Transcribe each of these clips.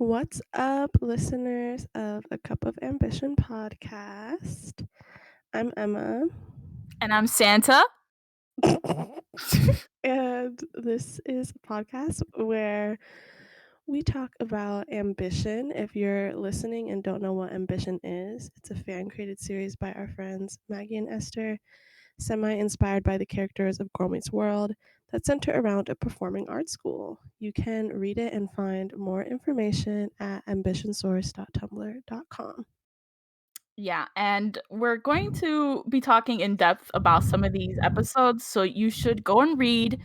What's up, listeners of A Cup of Ambition podcast? I'm Emma. And I'm Santa. And this is a podcast where we talk about ambition. If you're listening and don't know what ambition is, it's a fan created series by our friends Maggie and Esther, semi inspired by the characters of Girl Meets World that center around a performing arts school. You can read it and find more information at ambitionsource.tumblr.com. Yeah, and we're going to be talking in depth about some of these episodes, so you should go and read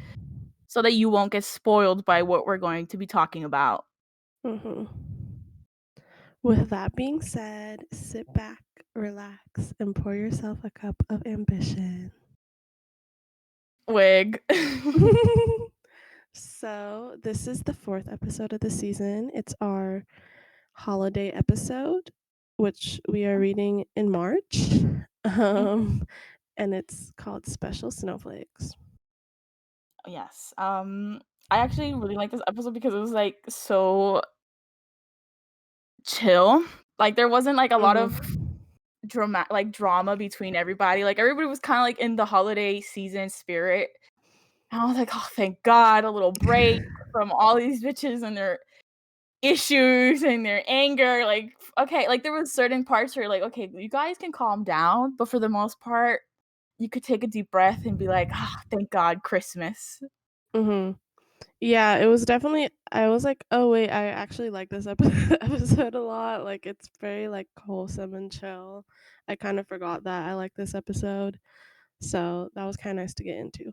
so that you won't get spoiled by what we're going to be talking about. Mm-hmm. With that being said, sit back, relax, and pour yourself a cup of ambition. Wig. So, this is the 4th episode of the season. It's our holiday episode, which we are reading in March. And it's called Special Snowflakes. Yes. I actually really like this episode because it was like so chill. Like there wasn't like a lot of drama between everybody. Like everybody was kind of like in the holiday season spirit. And I was like, oh, thank God, a little break from all these bitches and their issues and their anger. Like, okay, like there was certain parts where like, okay, you guys can calm down, but for the most part, you could take a deep breath and be like, ah, thank God, Christmas. Mm-hmm. Yeah, it was definitely. I was like, oh wait, I actually like this episode a lot. Like, it's very like wholesome and chill. I kind of forgot that I like this episode, so that was kind of nice to get into.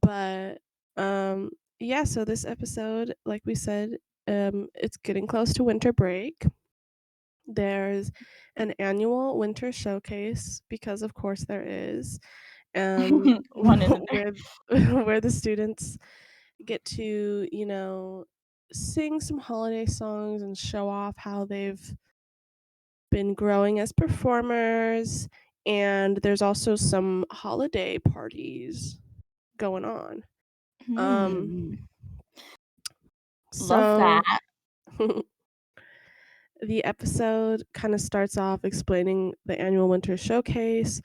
But yeah. So this episode, like we said, it's getting close to winter break. There's an annual winter showcase because, of course, there is. One isn't there. Where where the students get to, sing some holiday songs and show off how they've been growing as performers. And there's also some holiday parties going on. Hmm. Um, Love so that. the episode kind of starts off explaining the annual winter showcase,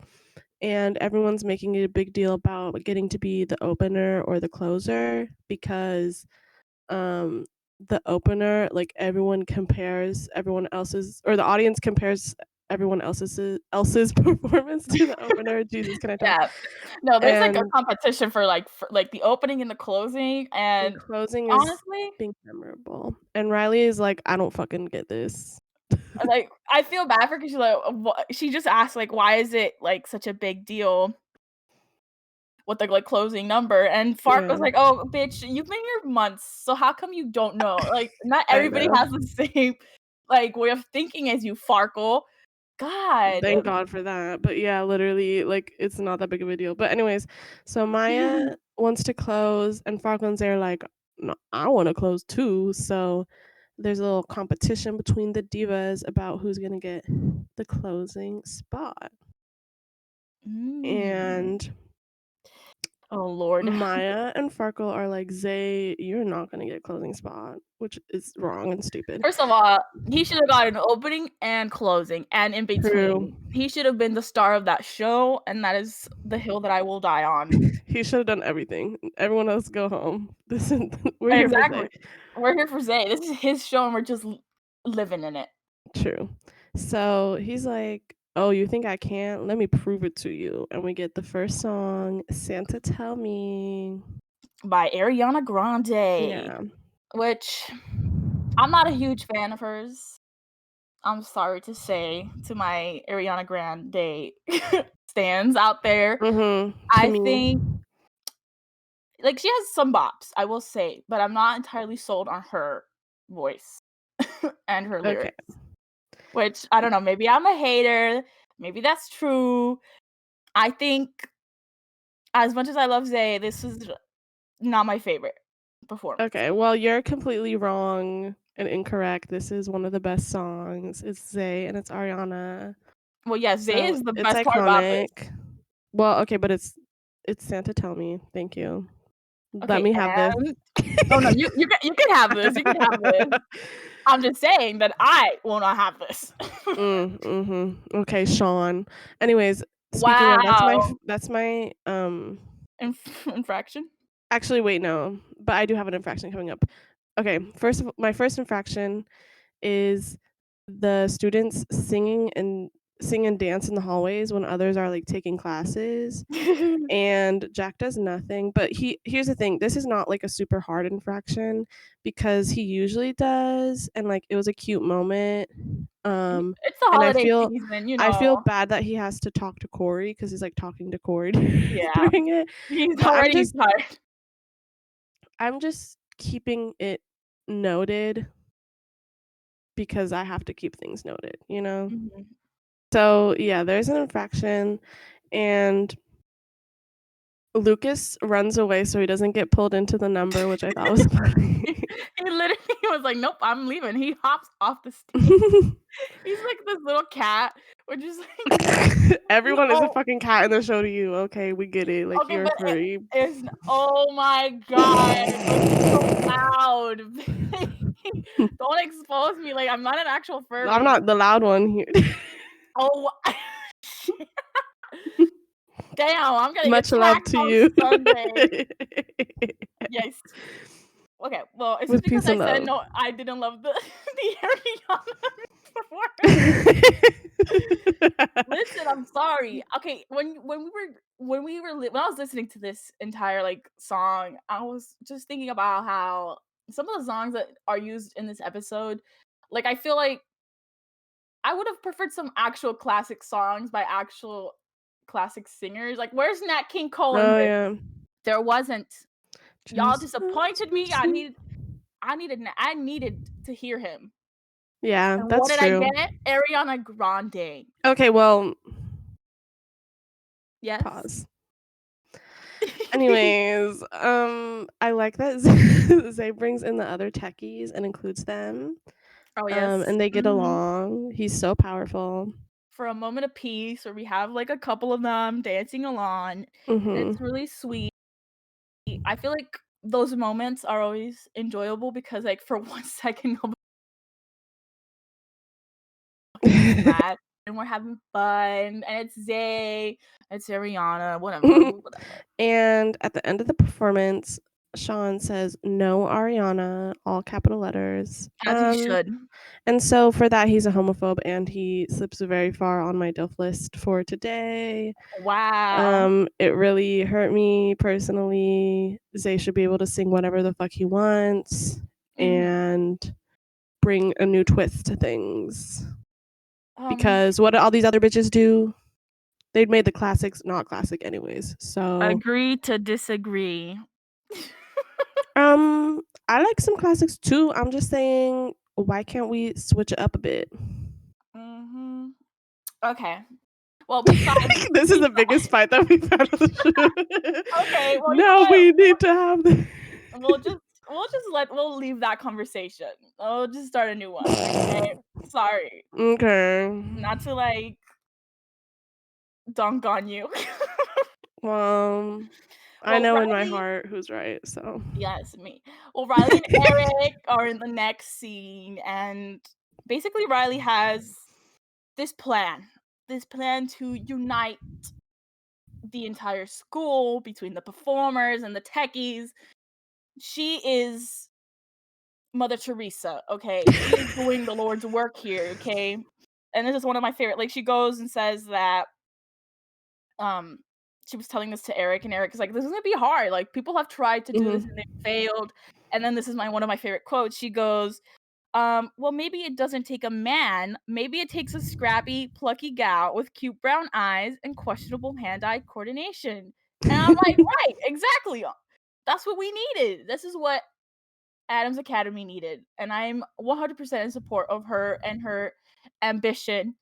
and everyone's making it a big deal about getting to be the opener or the closer because um the opener, like everyone compares everyone else's, or the audience compares everyone else's performance to the opener. Jesus, can I talk? Yeah. No, there's like a And competition for like the opening and the closing, the and closing is honestly, being memorable, and Riley is like, I don't fucking get this. like I feel bad for her because she's like, she just asked like, why is it like such a big deal with the like closing number? And Fark Yeah, was like, oh bitch, you've been here months, so how come you don't know? Like not I everybody know. has the same like way of thinking as you, Farkle. God. Thank God for that. But yeah, literally, like, it's not that big of a deal. But anyways, so Maya wants to close, and Farkland's there like, no, I want to close too. So there's a little competition between the divas about who's gonna get the closing spot. Mm. And Oh Lord. Maya and Farkle are like, Zay, you're not gonna get closing spot, which is wrong and stupid. First of all, he should have got an opening and closing and in True. between. He should have been the star of that show, and that is the hill that I will die on. He should have done everything. Everyone else go home. This is, we're here for Exactly. Zay. We're here for Zay. This is his show, and we're just living in it. True. So he's like, oh, you think I can't? Let me prove it to you. And we get the first song, Santa Tell Me. By Ariana Grande, Yeah. which I'm not a huge fan of hers. I'm sorry to say to my Ariana Grande stans out there. To I think me. like she has some bops, I will say, but I'm not entirely sold on her voice and her Okay. lyrics. Which I don't know, maybe I'm a hater, maybe that's true. I think as much as I love Zay, this is not my favorite performance. Okay. Well, you're completely wrong and incorrect. This is one of the best songs. It's Zay and it's Ariana. Well, yeah, Zay So is the it's best part about this. iconic. Well, okay, but it's Santa Tell Me. Thank you. Let Okay, me have this. and oh no, you can have this. You can have this. I'm just saying that I will not have this. Okay, Sean. Anyways, speaking of, Wow. that's my Infraction? actually, wait, no, but I do have an infraction coming up. Okay, my first infraction is the students sing and dance in the hallways when others are, like, taking classes, and Jack does nothing, but here's the thing, this is not, like, a super hard infraction because he usually does, and, like, it was a cute moment, It's the and holiday season, I feel bad that he has to talk to Corey because he's, like, talking to Corey Yeah. during it, He's but already tired. I'm just keeping it noted because I have to keep things noted, you know? Mhm. So, yeah, there's an infraction, and Lucas runs away so he doesn't get pulled into the number, which I thought was funny. He literally was like, "Nope, I'm leaving." He hops off the stage. He's like this little cat, which is like Everyone is a oh, fucking cat in the show to you. Okay, we get it. Like, okay, you're a but furry. it's oh my god, don't be so loud. Don't expose me, like, I'm not an actual I'm furry. not the loud one here. Oh, damn, I'm gonna get Much love smacked to on you. Sunday. Yes. Okay, well, it's just With because peace I and said love. no, I didn't love the the Ariana performance. Listen, I'm sorry. Okay, when I was listening to this entire, like, song, I was just thinking about how some of the songs that are used in this episode, like, I feel like I would have preferred some actual classic songs by actual classic singers. Like, where's Nat King Cole in Oh, this? yeah. There wasn't. Y'all Just want disappointed to me. see. I needed to hear him. Yeah, And what that's did I true. get? Ariana Grande. Okay, well, Yes? pause. Anyways, I like that Zay brings in the other techies and includes them, Oh, yes. and they get Mhm. along. He's so powerful. For a moment of peace where we have, like, a couple of them dancing along, and Mhm. it's really sweet. I feel like those moments are always enjoyable because, like, for 1 second, nobody's mad, and we're having fun, and it's Zay, it's Ariana, whatever. And at the end of the performance, Sean says, "No, Ariana," all capital letters. As he should. And so for that, he's a homophobe, and he slips very far on my DILF list for today. Wow. It really hurt me personally. Zay should be able to sing whatever the fuck he wants Mhm. and bring a new twist to things. Um, Because what do all these other bitches do? They'd made the classics not classic anyways. So, agree to disagree. I like some classics too. I'm just saying, why can't we switch it up a bit? Mhm. Okay. Well, besides This is the besi biggest fight that we've had on the show. okay, well, you know No, what? we need to have the We'll just we'll leave that conversation. We'll just start a new one, okay? Sorry. Okay. Not to, like, dunk on you. Well, I Well, know in my Riley heart who's right, so. yes, me. Well, Riley and Eric are in the next scene, and basically Riley has this plan. This plan to unite the entire school between the performers and the techies. She is Mother Teresa, okay? She is doing the Lord's work here, okay? And this is one of my favorite like, she goes and says that, um, she was telling this to Eric, and Eric is like, "This is gonna be hard, like, people have tried to do this and Mhm. they failed." And then this is one of my favorite quotes, she goes, "Well, maybe it doesn't take a man, maybe it takes a scrappy, plucky gal with cute brown eyes and questionable hand-eye coordination." And I'm like, "Right, exactly, that's what we needed. This is what Adam's Academy needed." And I'm 100% in support of her and her ambition.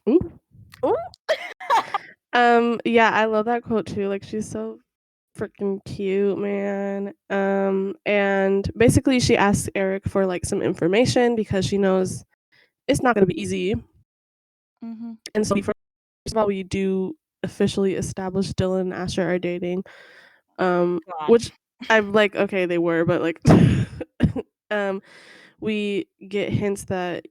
Ooh. Ooh. Yeah, I love that quote too, like, she's so freaking cute, man. And basically she asks Eric for, like, some information because she knows it's not gonna be easy, Mhm. and so first of all, we do officially establish Dylan and Asher are dating, God. which I'm like, okay, they were, but, like, um, we get hints that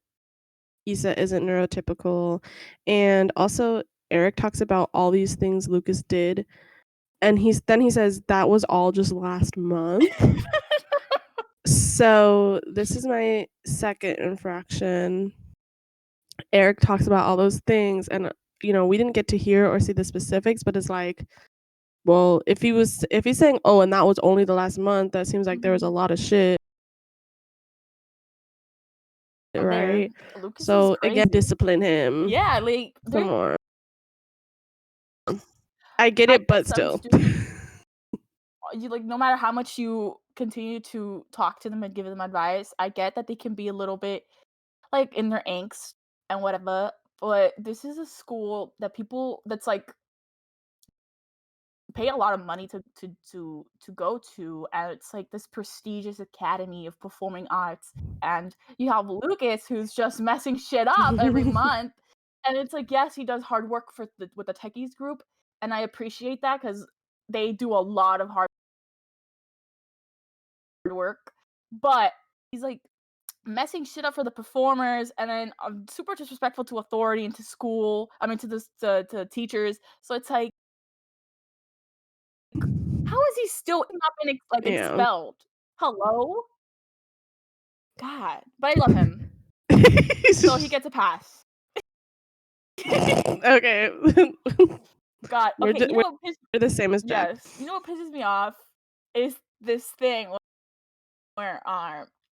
Issa isn't neurotypical, and also Eric talks about all these things Lucas did, and he says, "That was all just last month?" So, this is my second infraction. Eric talks about all those things, and, we didn't get to hear or see the specifics, but it's like, well, if he's saying, "Oh, and that was only the last month," that seems like there was a Mhm. lot of shit, There, right? Lucas is So, again, crazy. discipline him Yeah, like, some there's more. I get I it, get but some still. students, you like, no matter how much you continue to talk to them and give them advice, I get that they can be a little bit, like, in their angst and whatever, but this is a school that people that's, like, pay a lot of money to go to, and it's, like, this prestigious academy of performing arts, and you have Lucas who's just messing shit up every month, and it's, like, yes, he does hard work for the with the techies group, and I appreciate that because they do a lot of hard work, but he's, like, messing shit up for the performers and then, super disrespectful to authority and to school, I mean, to teachers, so it's, like, how is he still not been Yeah. expelled? Hello? God, but I love him, so he gets a pass. Okay. God, We're okay, ju you know we're what piss the same as Jack. yes, you know what pisses me off is this thing where,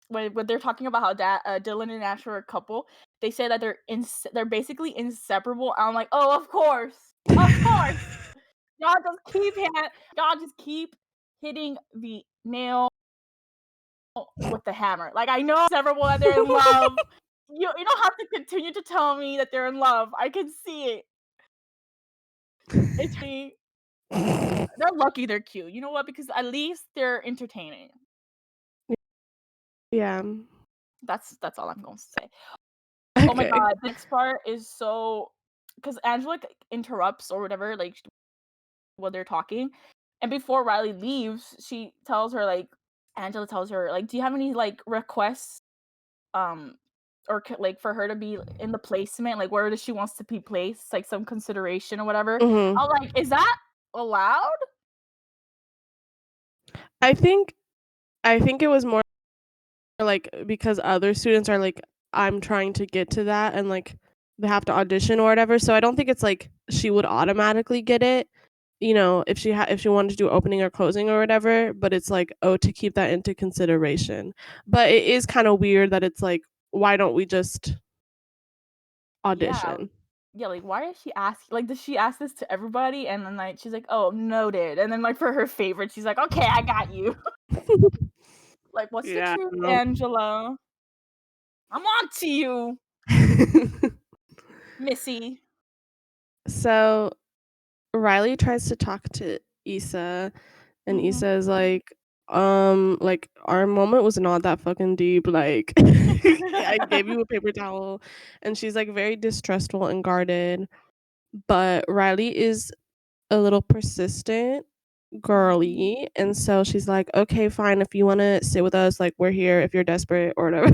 when they're talking about how Dylan and Ash are a couple, they say that they're basically inseparable, and I'm like, "Oh, of course! Y'all just y'all just keep hitting the nail with the hammer. Like, I know several that they're in love. You don't have to continue to tell me that they're in love. I can see it. It's me. They're lucky they're cute. You know what? Because at least they're entertaining. Yeah. That's all I'm going to say. Oh my Okay. god, the next part is so because Angela interrupts or whatever, like while they're talking, and before Riley leaves, she tells her like Angela tells her like, "Do you have any like requests um or like for her to be in the placement, like where does she wants to be placed, like some consideration or whatever." Mhm. I'm like, is that allowed? I think I think it was more like because other students are like, I'm trying to get to that and like they have to audition or whatever. So I don't think it's like she would automatically get it, if she wanted to do opening or closing or whatever, but it's like, oh, to keep that into consideration. But it is kind of weird that it's like, why don't we just Yeah, audition? yeah, like why is she asking, like does she ask this to everybody and then like she's like, oh, noted, and then like for her favorite she's like, okay, I got you. Like, what's the Yeah. truth, No. Angela? I'm on to you, Missy. So Riley tries to talk to Issa, and Mhm. Issa is like, "Our moment was not that fucking deep, like, I gave you a paper towel," and she's, like, very distrustful and guarded, but Riley is a little persistent Mhm. girly, and so she's like, "Okay, fine, if you wanna sit with us, like, we're here if you're desperate or whatever."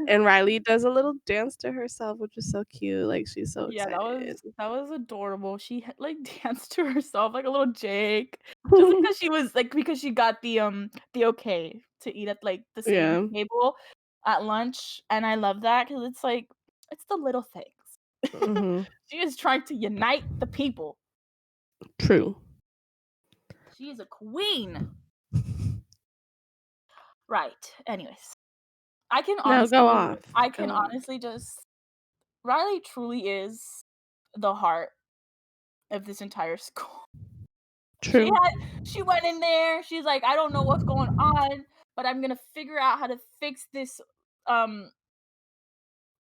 And Riley does a little dance to herself, which is so cute, like, she's so Yeah, excited. that was adorable. She like danced to herself like a little Jake, just because she was like because she got the okay to eat at like the same Yeah. table at lunch, and I love that because it's like it's the little things. Mhm. She is trying to unite the people. True. She is a queen. Right. Anyways, No, go off. I can Go off. honestly just Riley truly is the heart of this entire school. She True. had she went in there, she's like, "I don't know what's going on, but I'm gonna figure out how to fix this, um,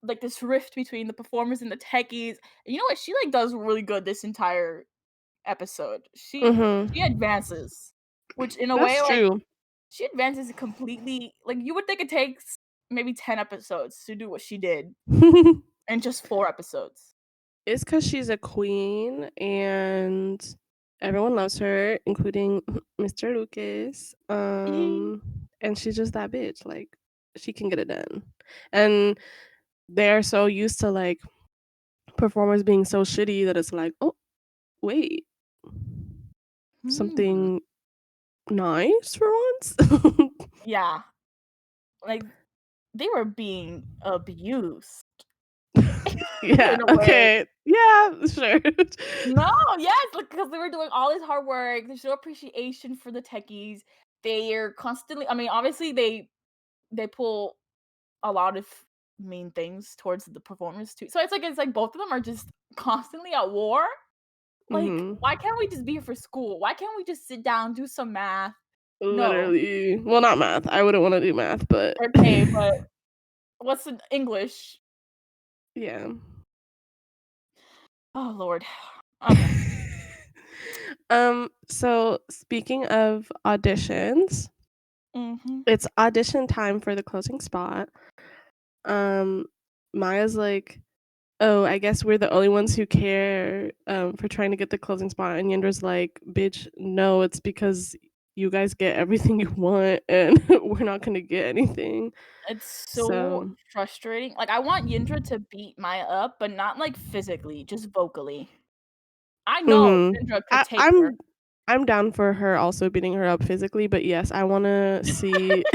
like, this rift between the performers and the techies." And you know what? She, like, does really good this entire episode. She Mhm. advances, which in a way, That's like, true. she advances completely like, you would think it takes maybe 10 episodes to do what she did in just 4 episodes. It's because she's a queen and everyone loves her, including Mr. Lucas, and she's just that bitch, like, she can get it done. And they're so used to, like, performers being so shitty that it's like, "Oh, wait, Hmm. something nice for once?" Yeah, like, they were being abused Yeah, in a way. okay. Yeah, sure. No, yes, like, because they were doing all this hard work, there's no appreciation for the techies. They're constantly I mean, obviously, they pull a lot of mean things towards the performers too. So it's like both of them are just constantly at war. Like, Mhm. why can't we just be here for school? Why can't we just sit down, do some math? No. Literally. Well, not math. I wouldn't wanna do math, but Okay, but what's in English? yeah. Oh, Lord. Okay. So speaking of auditions, Mhm. it's audition time for the closing spot. Um, Maya's like, "Oh, I guess we're the only ones who care, for trying to get the closing spot," and Yendra's like, "Bitch, no, it's because you guys get everything you want, and we're not gonna get anything." It's so So frustrating. Like, I want Yindra to beat Maya up, but not, like, physically, just vocally. I know mhm. Yindra could I take her. I'm down for her also beating her up physically, but yes, I wanna see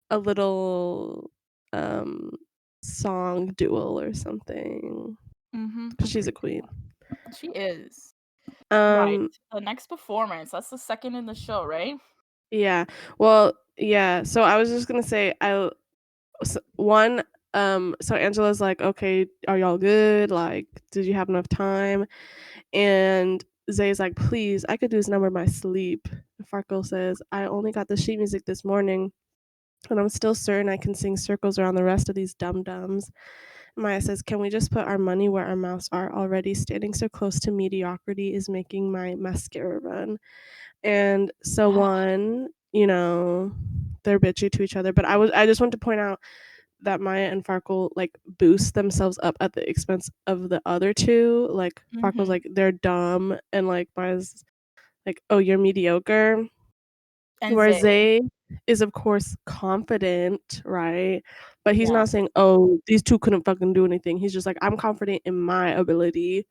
a little, um, song duel or something, Mhm, 'cause she's a agreed. queen. She is. Right. Um, The next performance, that's the second in the show, right? yeah. Well, yeah, so I was just gonna say, one, so Angela's like, "Okay, are y'all good? Like, did you have enough time?" And Zay's like, "Please, I could do this number in my sleep." And Farkle says, "I only got the sheet music this morning, and I'm still certain I can sing circles around the rest of these dum-dums." Maya says, "Can we just put our money where our mouths are already? Standing so close to mediocrity is making my mascara run." And so one, they're bitchy to each other, but I just want to point out that Maya and Farkle, like, boost themselves up at the expense of the other 2. Like, Farkle's Mhm. like, "They're dumb," and, like, Maya's like, "Oh, you're mediocre." And Whereas Zay. Zay is, of course, confident, right? But he's Yeah. not saying, "Oh, these 2 couldn't fucking do anything." He's just like, "I'm confident in my ability,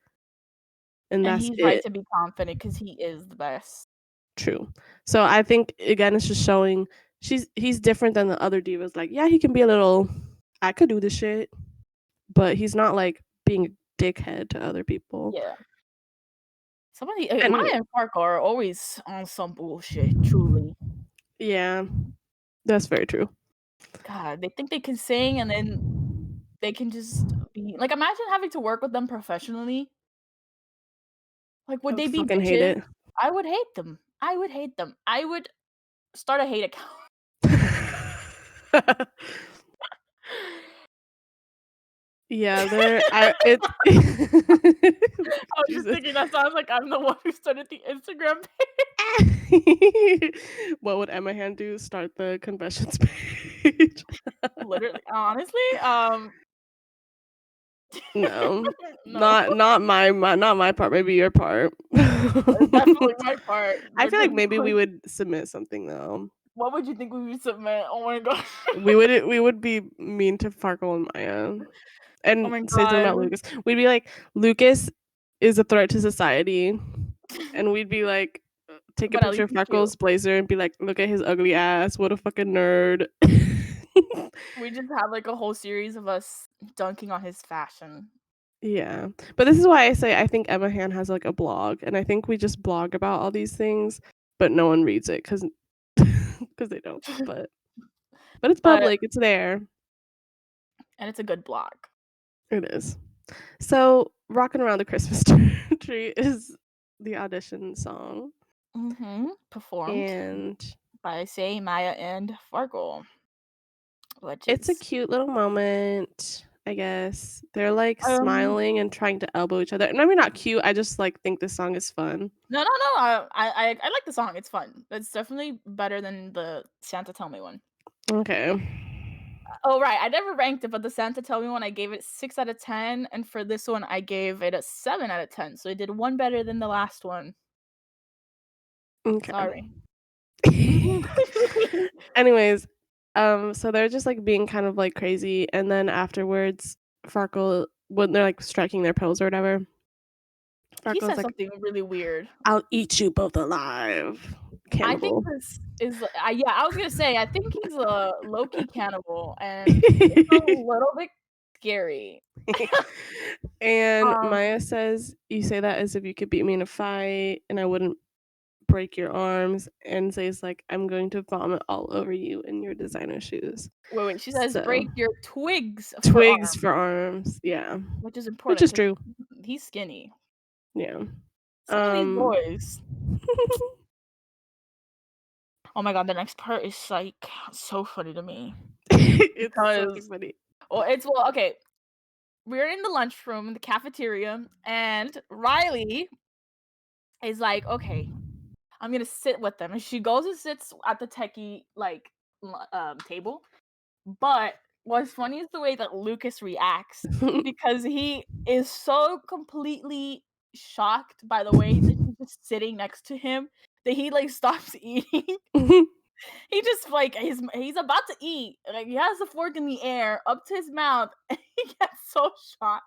and And that's he's right it." to be confident because he is the best. True. So I think, again, it's just showing he's different than the other divas. Like, yeah, he can be a little, "I could do this shit," but he's not, like, being a dickhead to other people. Yeah. Somebody Maya And and Parker are always on some bullshit, truly. yeah, that's very true. God, they think they can sing and then they can just be like, imagine having to work with them professionally. Like, would I they be fucking hate bitches? it. I would hate them. I would hate them. I would start a hate account. Yeah, they're I it's I was just Jesus. thinking that sounds like I'm the one who started the Instagram page. What would Emma Hand do? Start the confessions page? Literally, honestly, No. no, Not my part, maybe your part. it's definitely my part. I They're feel like gonna be maybe we like, would submit something though. "What would you think we would submit?" Oh my god. We would be mean to Farkle and Maya Oh and my say something god. about Lucas. We'd be like, "Lucas is a threat to society," and we'd be like, take a But at picture least of he's cute. Farkle's blazer and be like, "Look at his ugly ass. What a fucking nerd." We just have, like, a whole series of us dunking on his fashion. Yeah. But this is why I say I think Emma Han has, like, a blog, and I think we just blog about all these things, but no one reads it because they don't, but it's But public, it's there. and it's a good blog. It is. So, "Rockin' Around the Christmas Tree" is the audition song, Mhm. Performed and by Say, Maya, and Farkle, which it's a is cute little moment, I guess. They're, like, um, smiling and trying to elbow each other, and I mean, not cute, I just, like, think this song is fun. no, I like the song, it's fun. It's definitely better than the Santa Tell Me one. Okay. Oh, right, I never ranked it, but the Santa Tell Me one, I gave it 6 out of 10, and for this one, I gave it a 7 out of 10, so it did 1 better than the last one. Okay. Sorry. Mhm. Anyways, So they're just, like, being kind of, like, crazy, and then afterwards, Farkle when they're, like, striking their pose or whatever, He Farkle's said like, something really weird. "I'll eat you both alive, I think cannibal." this is yeah, I was gonna say, I think he's a low-key cannibal, and it's a little bit scary. And Um, Maya says, "You say that as if you could beat me in a fight, and I wouldn't break your arms," and says, like, "I'm going to vomit all over you in your designer shoes." wait, she says, So, "Break your twigs for twigs arm," for arms, yeah, which is which important is 'cause true, he's skinny. yeah. Some of these Um boys, oh my god, the next part is, like, so funny to me It's so because funny. okay, we're in the lunchroom in the cafeteria, and Riley is like, "Okay, I'm gonna sit with them," and she goes and sits at the techie, like, table, but what's funny is the way that Lucas reacts because he is so completely shocked by the way that she's just sitting next to him that he, like, stops eating. He just, like, he's about to eat, like, he has the fork in the air up to his mouth, and he gets so shocked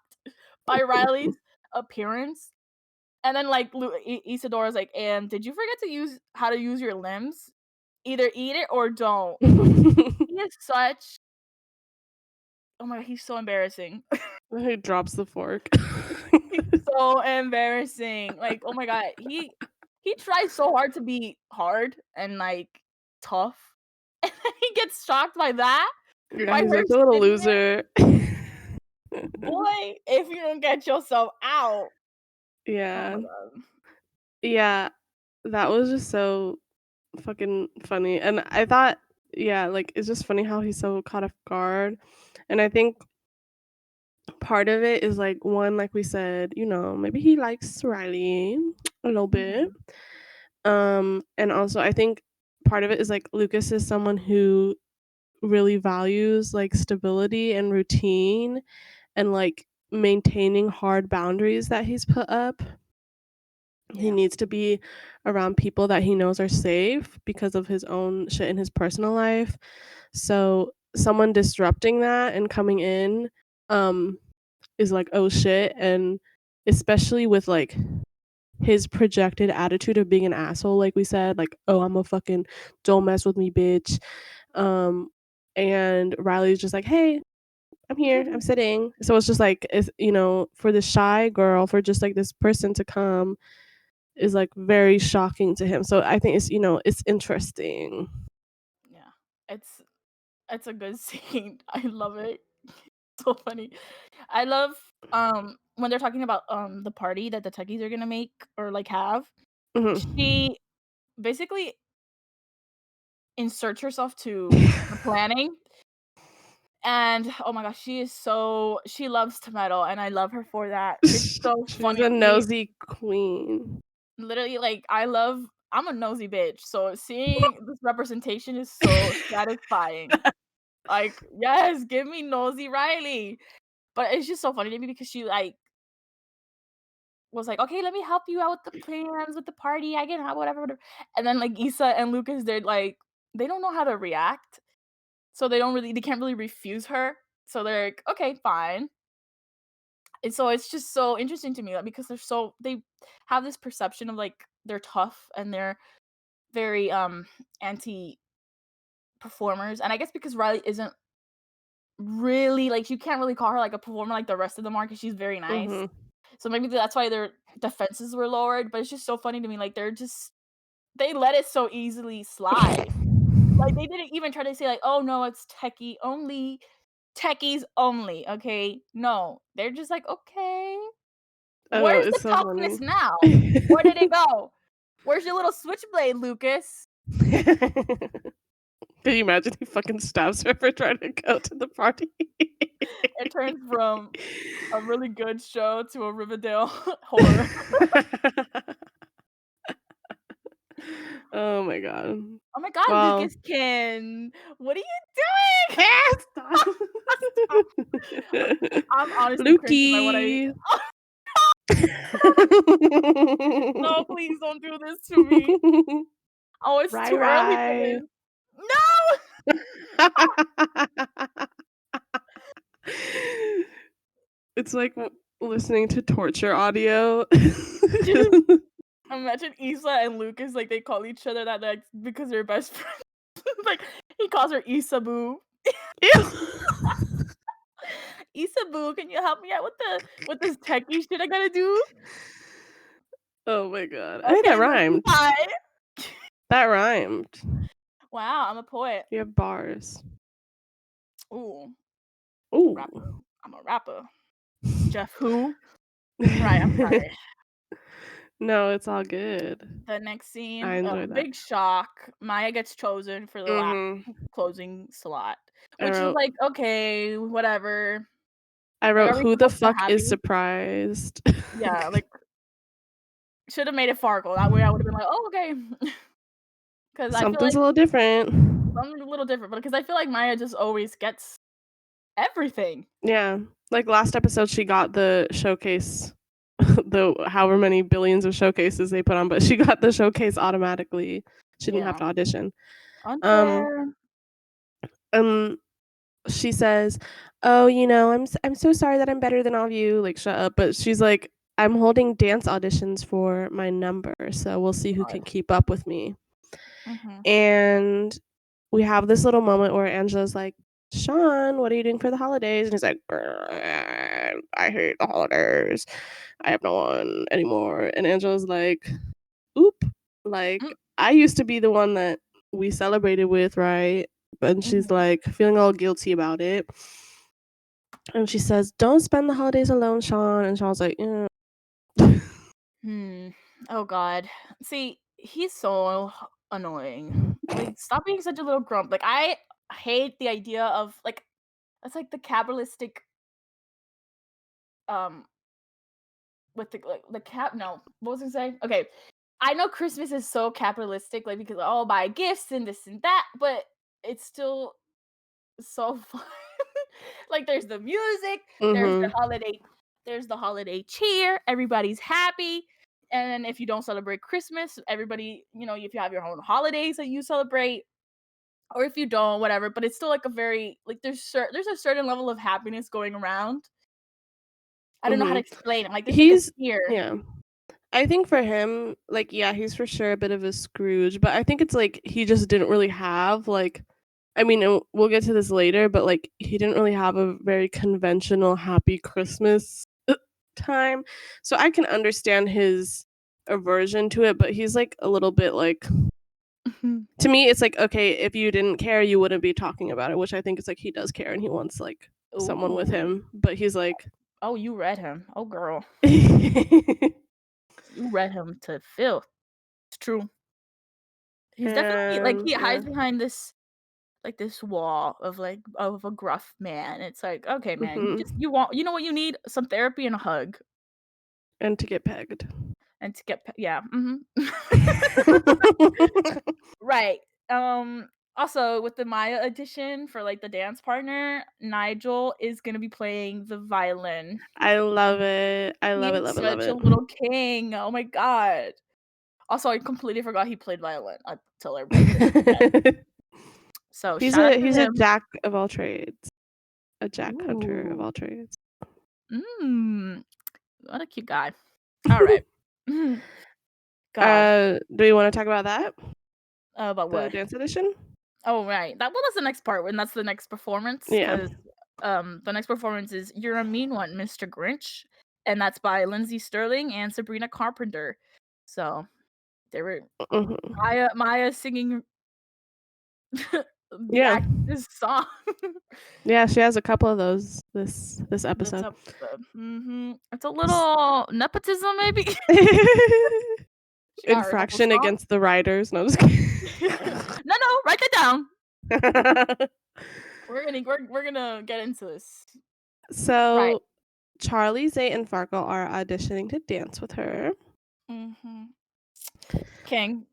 by Riley's appearance, and then, like, Isadora's like, "And did you forget to use how to use your limbs? Either eat it or don't." He is such oh my god, he's so embarrassing. He drops the fork. He's so embarrassing. Like, oh my god, he tries so hard to be hard and, like, tough, and then he gets shocked by that, Yeah, by he's her like, "The little sitting there. loser." Boy, if you don't get yourself out. Oh Yeah. my god. Yeah, that was just so fucking funny, and I thought yeah, like, it's just funny how he's so caught off guard, and I think part of it is, like, one, like we said, maybe he likes Riley a little bit, Mhm. and also I think part of it is, like, Lucas is someone who really values, like, stability and routine and, like, maintaining hard boundaries that he's put up. He Yeah. needs to be around people that he knows are safe because of his own shit in his personal life. So, someone disrupting that and coming in, um, is like, "Oh, shit," and especially with, like, his projected attitude of being an asshole, like we said, like, "Oh, I'm a fucking don't mess with me, bitch." Um, and Riley's just like, "Hey, I'm here, I'm sitting." So it's just like, for the shy girl, for just, like, this person to come is, like, very shocking to him. So I think it's interesting. Yeah. It's it's a good scene. I love it. So funny. I love, when they're talking about, the party that the Techies are gonna make or, like, have. Mhm. She basically inserts herself to the planning, and, oh my gosh, she loves tomato, and I love her for that. It's so She's funny a to me. nosy queen. Literally, like, I'm a nosy bitch, so seeing this representation is so satisfying. Like, yes, give me nosy Riley. But it's just so funny to me because she, like, was like, "Okay, let me help you out with the plans, with the party, I can have whatever, whatever." And then, like, Issa and Lucas, they're like they don't know how to react, so they can't really refuse her. So they're like, "Okay, fine." And so it's just so interesting to me, like, because they have this perception of, like, they're tough and they're very, anti performers, and I guess because Riley isn't really like, you can't really call her, like, a performer like the rest of them are, because she's very nice. Mhm. So maybe that's why their defenses were lowered, but it's just so funny to me, like, they let it so easily slide. Like, they didn't even try to say, like, "Oh, no, it's techies only, okay?" No, they're just like, "Okay, I know, where's it's the so funny. toughness now? Where did it go? Where's your little switchblade, Lucas?" Can you imagine he fucking stabs her for trying to go to the party? It turns from a really good show to a Riverdale horror. Oh my god. Oh my god, Well Lucaskin, what are you doing? stop. Stop. I'm honestly cringing by what I Lukey. no, please don't do this to me. Oh, it's Rai too early for Rai. this. No! It's like listening to torture audio. Imagine Issa and Lucas, like, they call each other that, like, because they're best friends. Like, he calls her Issa Boo. Ew. Issa Boo, can you help me out with this techie shit I gotta do? Oh my god. Hey, that Okay, love you, rhymed. bye. That rhymed. Wow, I'm a poet. You have bars. Ooh, rapper. Ooh. I'm a rapper. Jeff who? Right, I'm sorry. No, it's all good. The next I scene, enjoy that. big shock. Maya gets chosen for the last Mhm. closing slot, I which is wrote like, okay, whatever. I Like, wrote, are we "Who the supposed to be fuck is happy? surprised?" Yeah, like, should have made it Farkle. That way I would have been like, oh, okay. Because I feel Something's like a little different. something a little different, but because I feel like Maya just always gets everything. Yeah. Like, last episode, she got the showcase, the however many billions of showcases they put on, but she got the showcase automatically. She didn't have Yeah. to audition. Um, Unfair. um, she says, "Oh, I'm so sorry that I'm better than all of you." Like, shut up. But she's like, "I'm holding dance auditions for my number, so we'll see who God. can keep up with me." Mhm. And we have this little moment where Angela's like, "Sean, what are you doing for the holidays?" And he's like, "I hate the holidays. I have no one anymore." And Angela's like, "Oop, Mm, like, I used to be the one that we celebrated with, right?" And she's mhm. like feeling all guilty about it. And she says, "Don't spend the holidays alone, Sean." And Sean's like, "Yeah." Hmm. Oh god. See, he's so annoying. Like, stop being such a little grump. Like, I hate the idea of like it's like the capitalistic um with the like the cap no, what was I saying? Okay. I know Christmas is so capitalistic, like because oh buy gifts and this and that, but it's still so fun. Like there's the music, there's the Mhm. holiday, there's the holiday cheer, everybody's happy. And then if you don't celebrate Christmas, everybody, if you have your own holidays that you celebrate, or if you don't, whatever. But it's still like a very like there's a certain level of happiness going around. I don't know how to Mhm. explain it. Like there's like a He's cheer. yeah. I think for him, like, yeah, he's for sure a bit of a Scrooge, but I think it's like he just didn't really have like I mean, we'll get to this later, but like he didn't really have a very conventional happy Christmas time. So I can understand his aversion to it, but he's like a little bit like to me it's like okay, if you didn't care, you wouldn't be talking about it, which I think is like he does care and he wants like someone with Ooh. him, but he's like Oh, you read him. Oh girl. You read him to filth. It's true. He's definitely like and he yeah. hides behind this like this wall of like of a gruff man. It's like, okay, man, Mhm. you want you know what you need? Some therapy and a hug. And to get pegged. And to get yeah, right. Also with the Maya edition for like the dance partner, Nigel is gonna be playing the violin. I love it. I He love it, is love it, love such a it. little king. Oh my god. Also, I completely forgot he played violin until I wrote this. So He's shout out a to he's a him. jack of all trades, a jack hunter of Ooh. all trades. Mm, what a cute guy. Alright. God. Do you wanna talk about that? About The what? dance edition? Oh, right. That's the next part, and that's the next performance, Yeah. 'cause, the next performance is "You're a Mean One, Mr. Grinch," and that's by Lindsey Sterling and Sabrina Carpenter. So, they were Mhm. Maya singing the Yeah. actress' song. Yeah, she has a couple of those this This episode. episode. It's a little nepotism, maybe? She got her a couple Infraction songs. against the writers. No, just kidding. No, no, write that down. We're gonna get into this. Right. So, Charlie, Zay, and Farkle are auditioning to dance with her. Mhm. King.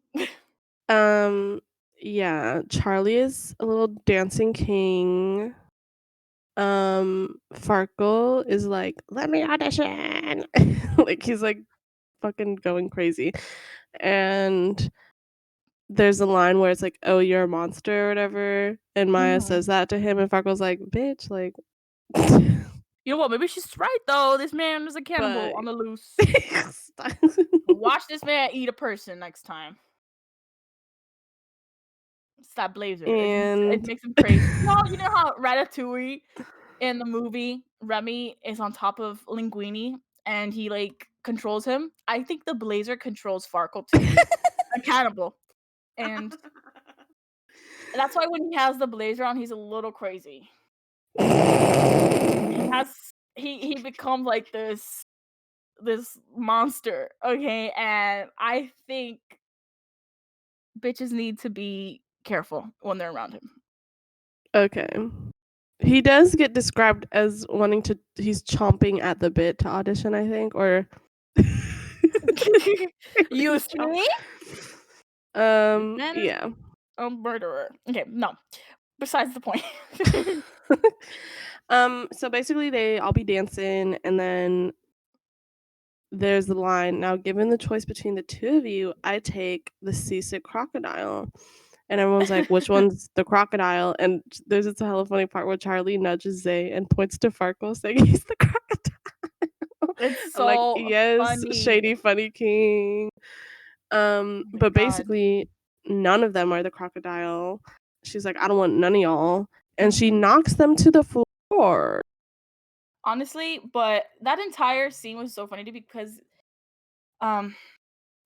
Um, yeah, Charlie is a little dancing king. Farkle is like, "Let me audition." Like, he's, like, fucking going crazy. And there's a line where it's like, "Oh, you're a monster," or whatever, and Maya Mhm. says that to him, and Farkle's like, "Bitch," like You know what? Maybe she's right though. This man is a cannibal but on the loose. Watch this man eat a person next time. It's that blazer. It and makes him crazy. You know how Ratatouille in the movie, Remy is on top of Linguini and he, like, controls him? I think the blazer controls Farkle to be a cannibal, and that's why when he has the blazer on, he's a little crazy. He has he becomes like this monster, okay? And I think bitches need to be careful when they're around him. Okay. He does get described as wanting to he's chomping at the bit to audition, I think, or You He's chomp see? This man is yeah. a murderer. Okay, no. Besides the point. So basically they all be dancing and then there's the line, "Now given the choice between the two of you, I take the seasick crocodile." And everyone's like, "Which one's the crocodile?" And there's this hella funny part where Charlie nudges Zay and points to Farkle saying he's the crocodile. It's I'm like, so "Yes, funny. shady funny king." Oh my But god. basically none of them are the crocodile. She's like, "I don't want none of y'all." And she Mhm. knocks them to the floor. Honestly, but that entire scene was so funny to me because, um,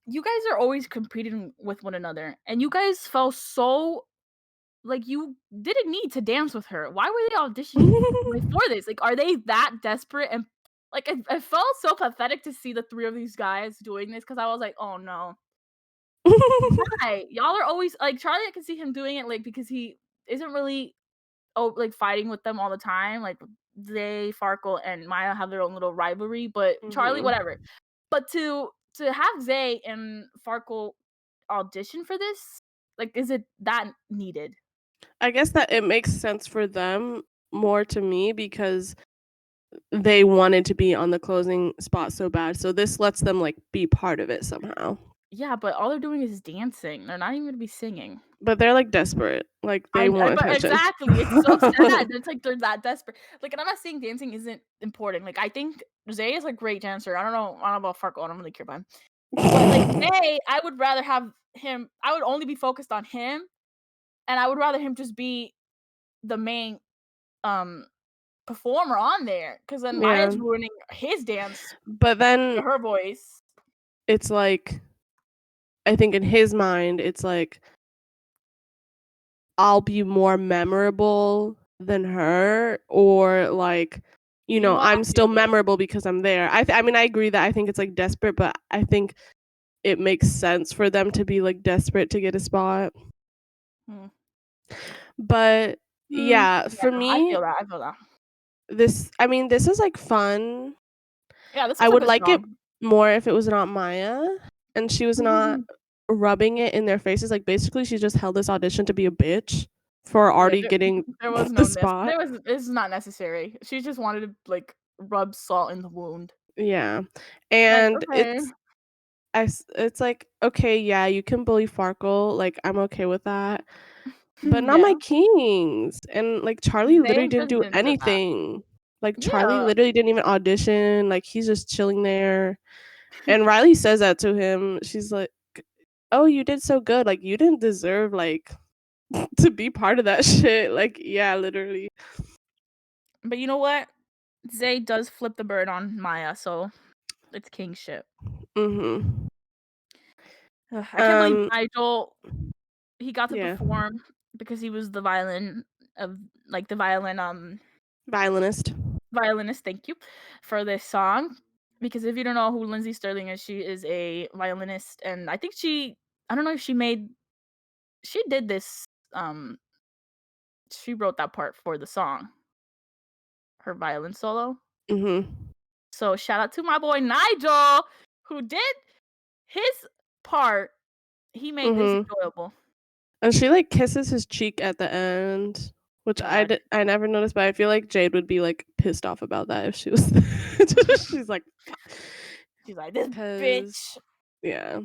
you guys are always competing with one another, and you guys felt so like, you didn't need to dance with her. Why were they auditioning, like, for this? Like, are they that desperate? And, like, I felt so pathetic to see the 3 of these guys doing this because I was like, "Oh, no. Why? Y'all are always" like, Charlie, I can see him doing it, like, because he isn't really, like, fighting with them all the time, like, they, Farkle, and Maya have their own little rivalry, but Charlie, Mhm. whatever. But to have Zay and Farkle audition for this, like, is it that needed? I guess that it makes sense for them more to me because they wanted to be on the closing spot so bad. So this lets them like be part of it somehow. Yeah, but all they're doing is dancing, they're not even gonna be singing. But they're like desperate. Like they I want but attention. exactly, it's so sad, it's like they're that desperate. Like, and I'm not saying dancing isn't important, like, I think Zay is a great dancer, I don't know about Farkle, I don't really care about him. But, like, Zay, I would rather have him I would only be focused on him, and I would rather him just be the main, um, performer on there, because then Yeah. Maya's ruining his dance But to then her voice. it's like I think in his mind it's like I'll be more memorable than her or like You know what? I I'm still feel this. memorable because I'm there. I mean I agree that I think it's like desperate, but I think it makes sense for them to be like desperate to get a spot. Hmm. But yeah, Yeah, for I me feel that, I feel that. this is like fun. Yeah, this I was a would good like it song. more if it was not Maya and she was not rubbing it in their faces. Like basically she just held this audition to be a bitch for Yeah, already getting there was the no spot. it's not necessary. She just wanted to, like, rub salt in the wound. Yeah. Like, And okay. it's like, okay, yeah, you can bully Farkle, like I'm okay with that. But not my Yeah. kings. And like Charlie They literally didn't just do didn't deserve that. anything. Like Charlie Yeah. literally didn't even audition. Like he's just chilling there. And Riley says that to him. She's like, "Oh, you did so good. Like you didn't deserve like to be part of that shit." Like yeah, literally. But you know what? Zay does flip the bird on Maya, so it's king shit. Mhm. Ugh, I can't believe Um Nigel, he got to yeah. perform because he was the violin of like, the violin, Violinist. violinist, thank you, for this song. Because if you don't know who Lindsay Sterling is, she is a violinist, and I think I don't know if she did this, she wrote that part for the song, her violin solo. Mhm. So shout out to my boy Nigel, who did his part. He made this Mhm. enjoyable. And she like kisses his cheek at the end, which God. I never noticed, but I feel like Jade would be like pissed off about that if she was she's like, She's like, "This cuz bitch." yeah.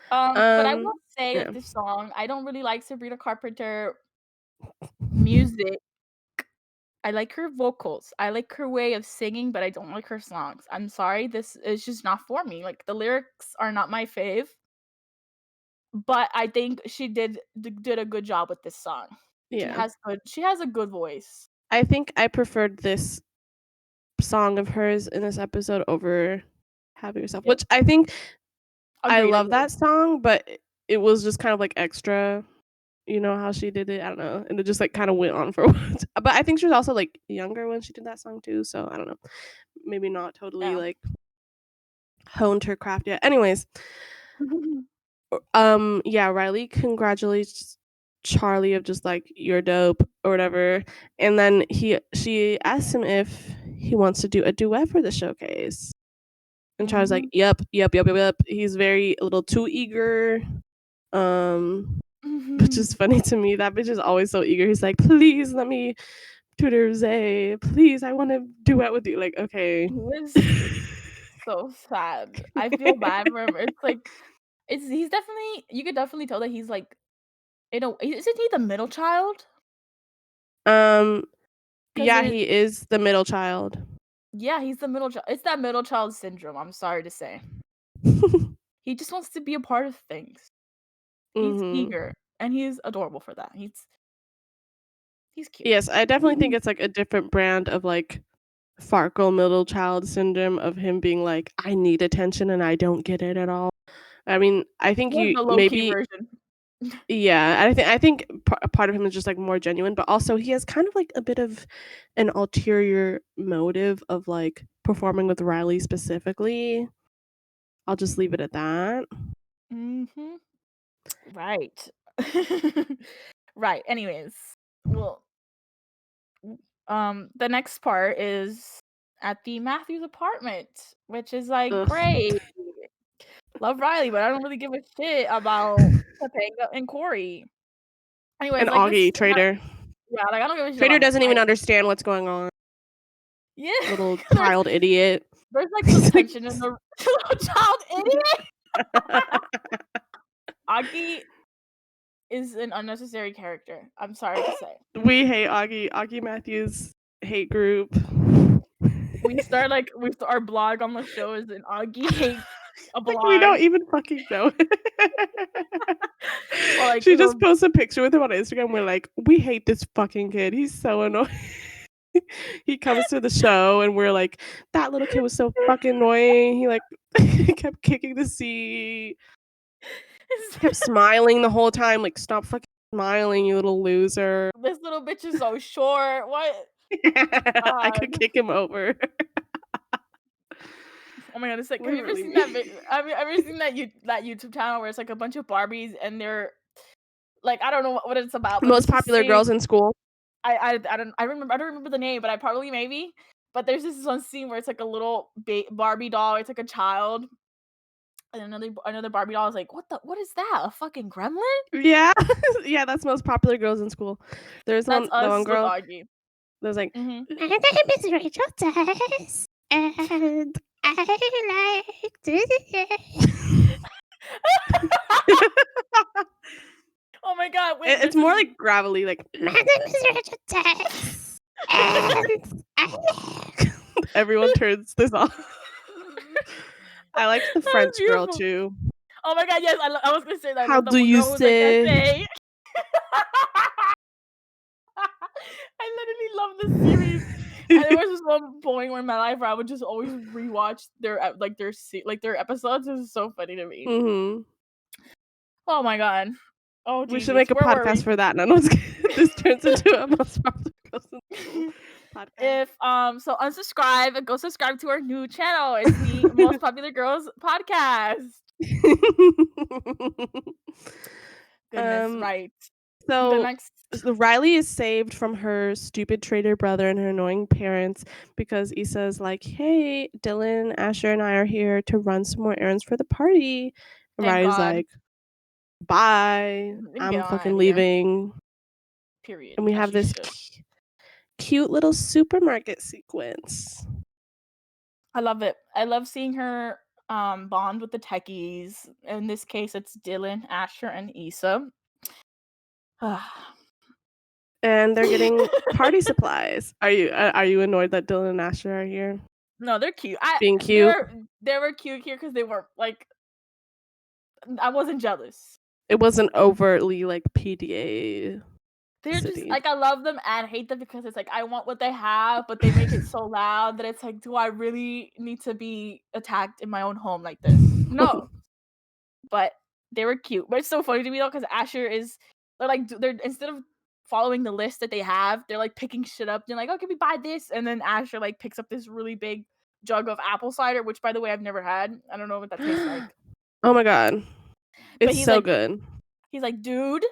But I will say Yeah. with this song, I don't really like Sabrina Carpenter music. I like her vocals. I like her way of singing, but I don't like her songs. I'm sorry, this is just not for me. Like the lyrics are not my fave, but I think she did a good job with this song. Yeah. She has a good voice. I think I preferred this song of hers in this episode over Happy Yourself, Yep. which I think I Agreed, love agreed. that song, but it was just kind of like extra, you know how she did it. I don't know, and it just like kind of went on for a while. But I think she was also like younger when she did that song too, so I don't know, maybe not totally Yeah. like honed her craft yet. Anyways, yeah, Riley congratulates Charlie of just like you're dope or whatever, and then she asks him if he wants to do a duet for the showcase. And Charlie's like, Mhm. "Yep, yep, yep, yep, yep." He's very a little too eager, um, which is funny to me. That bitch is always so eager. He's like, "Please let me tutor Zay. Please, I want to duet with you." Like, okay. He was so sad. I feel bad for him. It's like he's definitely you could definitely tell that he's like isn't he the middle child? um, 'Cause yeah, there's he is the middle child. yeah, he's the middle child. It's that middle child syndrome, I'm sorry to say. He just wants to be a part of things. He's Mhm. eager, and he's adorable for that. He's cute. Yes, I definitely think it's like a different brand of like Farkle middle child syndrome of him being like, I need attention and I don't get it at all. I mean, I think More of you the low key maybe version. yeah, I think part of him is just like more genuine, but also he has kind of like a bit of an ulterior motive of like performing with Riley specifically. I'll just leave it at that. Mhm. Right. Right, anyways, well, the next part is at the Matthews apartment, which is, like, Ugh. great. Love Riley, but I don't really give a shit about Topanga and Corey. Anyways, And like, this is Augie, Trader. yeah, like, I don't give a shit Trader about him. doesn't even understand what's going on. Yeah, Little 'cause child idiot. there's, like, some He's like tension in the little child idiot. Augie is an unnecessary character, I'm sorry to say. We hate Augie. Augie Matthews hate group. We start our blog on the show is an Augie hate a Like we blog. don't even fucking know. Or, like, She the just posts a picture with him on Instagram. We're like, we hate this fucking kid. He's so annoying. He comes to the show and we're like, that little kid was so fucking annoying. He like kept kicking the seat, kept smiling the whole time. Like, stop fucking smiling, you little loser. this little bitch is so short. What? I God. could kick him over. Oh my god, it's like, have We're you ever really seen mean. have you ever seen that YouTube channel where it's like a bunch of Barbies and they're like, I don't know what it's about, but Most there's this popular scene girls in school. I don't remember the name, but I probably maybe. But there's this one scene where it's like a little Barbie doll, it's like a child, and another Barbie doll is like, what is that? A fucking gremlin? Yeah. Yeah, that's most popular girls in school. There's That's the one us with girl Augie. that was like, Mhm. my name is Rachel Tess, and I like this. Oh my god, wait, It's there's more this like gravelly, like my name is Rachel Tess, and I like. Everyone turns this off. I liked the That's French girl beautiful. too. Oh my god, yes, I was gonna say that How the do one you girl who was like, say? "Essay." I literally love this series. And there was this one point in my life where I would just always rewatch their episodes. It was so funny to me. Mhm. Oh my god. Oh We should Jesus, make a where were podcast we? for that. No one's this turns into a most popular girls in school podcast. If so unsubscribe and go subscribe to our new channel. It's the Most Popular Girls podcast. Goodness, um, right. The so next Riley is saved from her stupid traitor brother and her annoying parents because Issa's like, "Hey, Dylan, Asher, and I are here to run some more errands for the party." And thank Riley's God. like, "Bye, We can get I'm on out fucking of here. leaving." Period. And we As have you this should. cute little supermarket sequence. I love it. I love seeing her bond with the techies. In this case, it's Dylan, Asher, and Issa. And they're getting party supplies. Are you annoyed that Dylan and Asher are here? No, they're cute. Being cute? They were cute here because they were like I wasn't jealous. It wasn't overtly, like, PDA They're just city. like I love them and hate them because it's like I want what they have, but they make it so loud that it's like, do I really need to be attacked in my own home like this? No. But they were cute. But it's so funny to me though because Asher is they're instead of following the list that they have, they're like picking shit up. They're like, "Oh, can we buy this?" And then Asher like picks up this really big jug of apple cider, which by the way I've never had. I don't know what that tastes like. Oh my god. But It's so good. he's like, "Dude."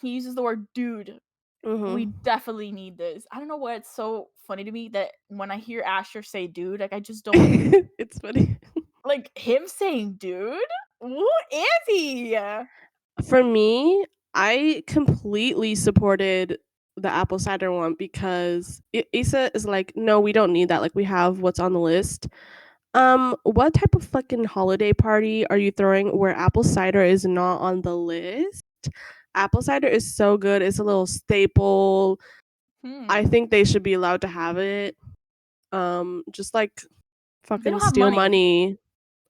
He uses the word dude. We Mhm. definitely need this. I don't know why it's so funny to me that when I hear Asher say dude, like I just don't It's funny. like him saying dude? Who is he? For me, I completely supported the apple cider one because Issa is like, "No, we don't need that, like, we have what's on the list." What type of fucking holiday party are you throwing where apple cider is not on the list? Apple cider is so good, it's a little staple. I Hmm. think they should be allowed to have it. Just, like, They fucking don't have steal money. money.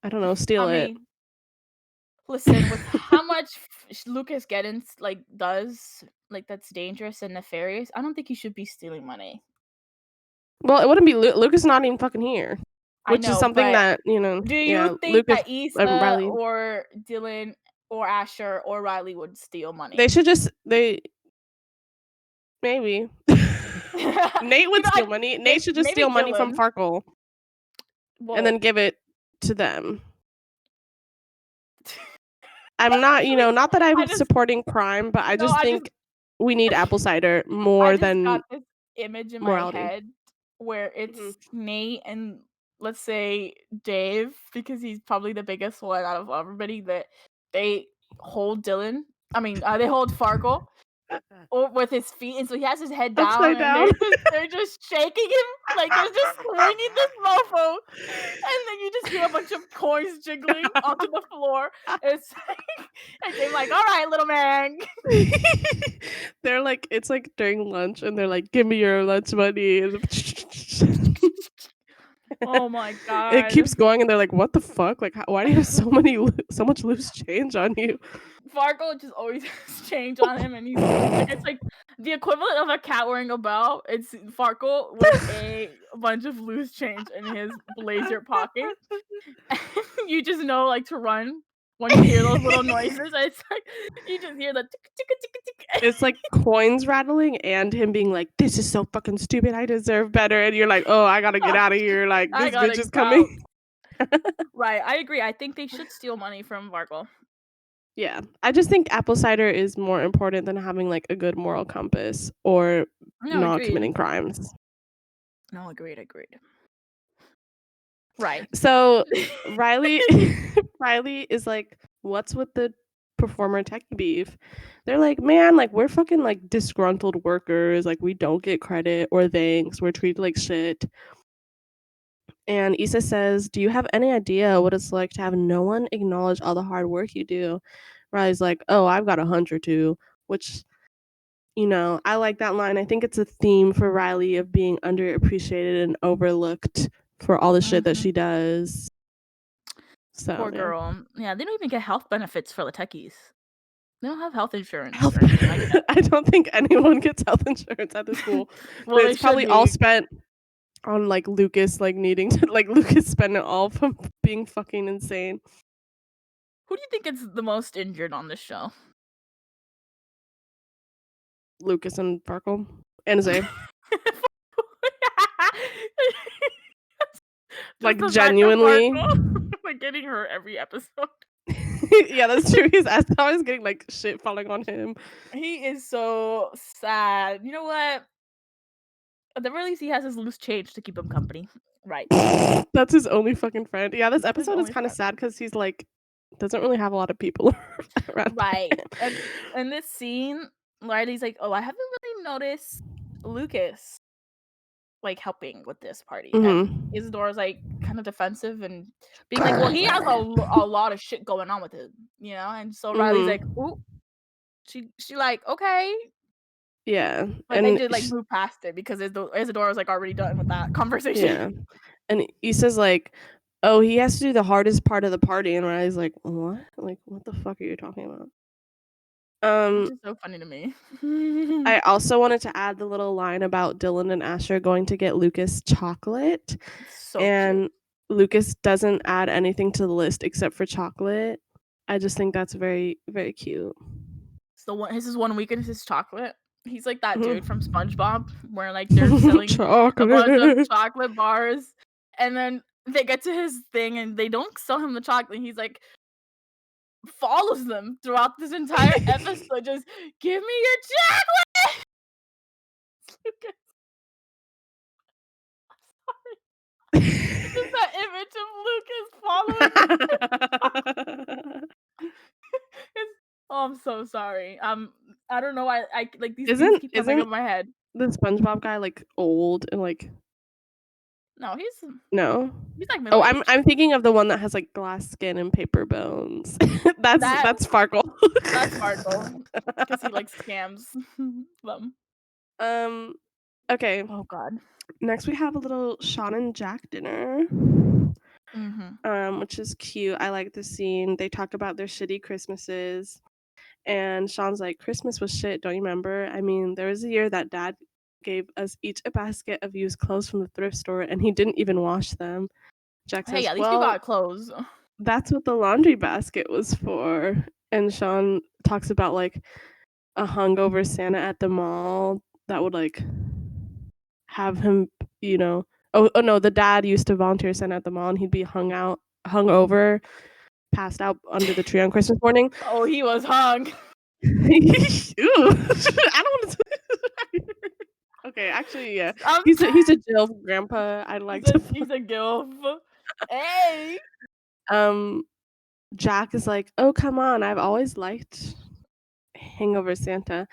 I don't know, I steal it. mean, listen, with how much Lucas Geddens like does, like that's dangerous and nefarious, I don't think he should be stealing money. Well, it wouldn't be Lucas not even fucking here, I which is know, something but that, do you yeah, think Lucas that Issa Riley, or Dylan or Asher or Riley would steal they money? should just they maybe. Nate would steal I money. Nate should just steal maybe money from Dylan. Farkle and then Well, give it to them. I'm not, please, not that I I'm just supporting crime, but I no, just think we need apple cider I more just than got this image in my morality. head where Mhm. it's Nate and let's say Dave because he's probably the biggest one out of everybody that they hold Dylan. I mean, they hold Farkle with his feet, and so he has his head down, Upside and down. they're just shaking him like they're just swinging this mofo, and then you just hear a bunch of coins jiggling onto the floor. It's like, and they're like, "All right, little man." They're like it's like during lunch and they're like, "Give me your lunch money." Oh my It god. keeps going and they're like, "What the fuck? Like, why do you have so much loose change on you?" Fargo just always has change on him, and he's like it's like the equivalent of a cat wearing a bell. It's Farkle with a bunch of loose change in his blazer pocket. You just know like to run when you hear those little noises. It's like you just hear the tick tick tick tick. It's like coins rattling and him being like, "This is so fucking stupid. I deserve better." And you're like, "Oh, I gotta get out of here. Like, I this bitch gotta is coming." bounce. Right, I agree. I think they should steal money from Farkle. Yeah. I just think apple cider is more important than having, like, a good moral compass or No, not agreed. committing crimes. No, agreed, agreed. Right. So, Riley Riley is like, "What's with the performer tech beef?" They're like, "Man, like, we're fucking, like, disgruntled workers, like, we don't get credit or thanks, we're treated like shit." And Issa says, "Do you have any idea what it's like to have no one acknowledge all the hard work you do?" Riley's like, "Oh, I've got a hunch or two," which, I like that line. I think it's a theme for Riley of being underappreciated and overlooked for all the shit that Mhm. she does. So, Poor yeah. girl. Yeah, they don't even get health benefits for the techies. They don't have health insurance Health or anything like that. I don't think anyone gets health insurance at the school. Well, they It's should probably all be. spent on, like, Lucas, like, needing to like, Lucas spent it all from being fucking insane. Who do you think is the most injured on this show? Lucas and Farkle. And Zay. Just Like, the fact that genuinely. Farkle like getting hurt every episode. Yeah, that's true. He's as always getting, like, shit falling on him. He is so sad. You know what? At the very least, he has his loose change to keep him company. Right. That's his only fucking friend. Yeah, this That's his episode is only kinda friend. sad because he's, like, doesn't really have a lot of people around Right. him. And in this scene, Riley's like, "Oh, I haven't really noticed Lucas." like, helping with this party, and Mhm. Isadora's, like, kinda defensive and being like, "Well, he has a lot of shit going on with him," you know, and so Riley's like, Mhm. "Ooh," she like, "Okay," Yeah, but they and did, like, move past it because Isadora's, like, already done with that conversation, yeah, and he says, like, "Oh, he has to do the hardest part of the party," and Riley's like, "What? Like, what the fuck are you talking about?" which Um, is so funny to me. I also wanted to add the little line about Dylan and Asher going to get Lucas chocolate, So cute. and Lucas doesn't add anything to the list except for chocolate. I just think that's very, very cute. So one his is one weakness is chocolate. He's like that dude from Mhm. SpongeBob where, like, they're selling a bunch of Chocolate. chocolate bars, and then they get to his thing and they don't sell him the chocolate, he's like follows them throughout this entire episode, just, "Give me your chocolate!" Lucas, sorry. Just that image of Lucas following it's oh, I'm so sorry. I don't know why I like, these things Isn't keep coming up isn't in my head. the SpongeBob guy, like, old and, like No, no? he's, like, Oh, I'm middle-aged. I'm thinking of the one that has, like, glass skin and paper bones. That That's Farkle. That's Sparkle, 'cause he, like, scams them. Um, okay, Oh god. next we have a little Sean and Jack dinner, Mhm. which is cute. I like the scene. They talk about their shitty Christmases, and Sean's like, "Christmas was shit, don't you remember? I mean, there was a year that dad gave us each a basket of used clothes from the thrift store, and he didn't even wash them." Jack Hey, says, at least you "Well, got clothes. that's what the laundry basket was for." And Sean talks about, like, a hungover Santa at the mall that would, like, have him, you know no, the dad used to volunteer Santa at the mall, and he'd be hungover, passed out under the tree on Christmas morning. Oh, he was hung. Ew. I don't wanna Okay, actually, yeah. I'm He's a jail grandpa, I'd like to he's a gilf. Hey! um, Jack is like, "Oh, come on, I've always liked Hangover Santa."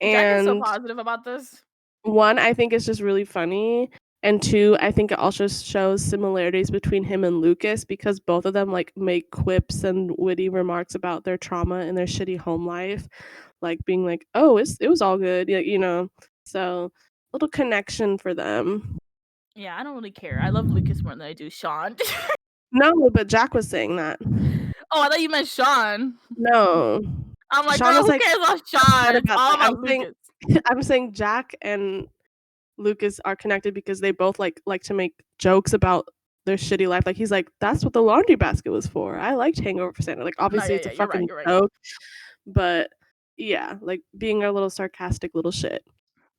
Jack is so And positive about this. 1, I think it's just really funny, and 2, I think it also shows similarities between him and Lucas because both of them, like, make quips and witty remarks about their trauma and their shitty home life, like, being like, "Oh, it was all good," you know? So, little connection for them. Yeah, I don't really care. I love Lucas more than I do Sean. No, but Jack was saying that. Oh, I thought you meant Sean. No. I'm like, Sean "Girl, was who like, cares about "What Sean? It's about all that?" about Lucas." I'm saying Jack and Lucas are connected because they both like to make jokes about their shitty life. Like, he's like, "That's what the laundry basket was for. I liked Hangover for Santa." Like, No, obviously, yeah, it's a yeah, you're right, fucking you're right. joke, but yeah, like, being a little sarcastic little shit.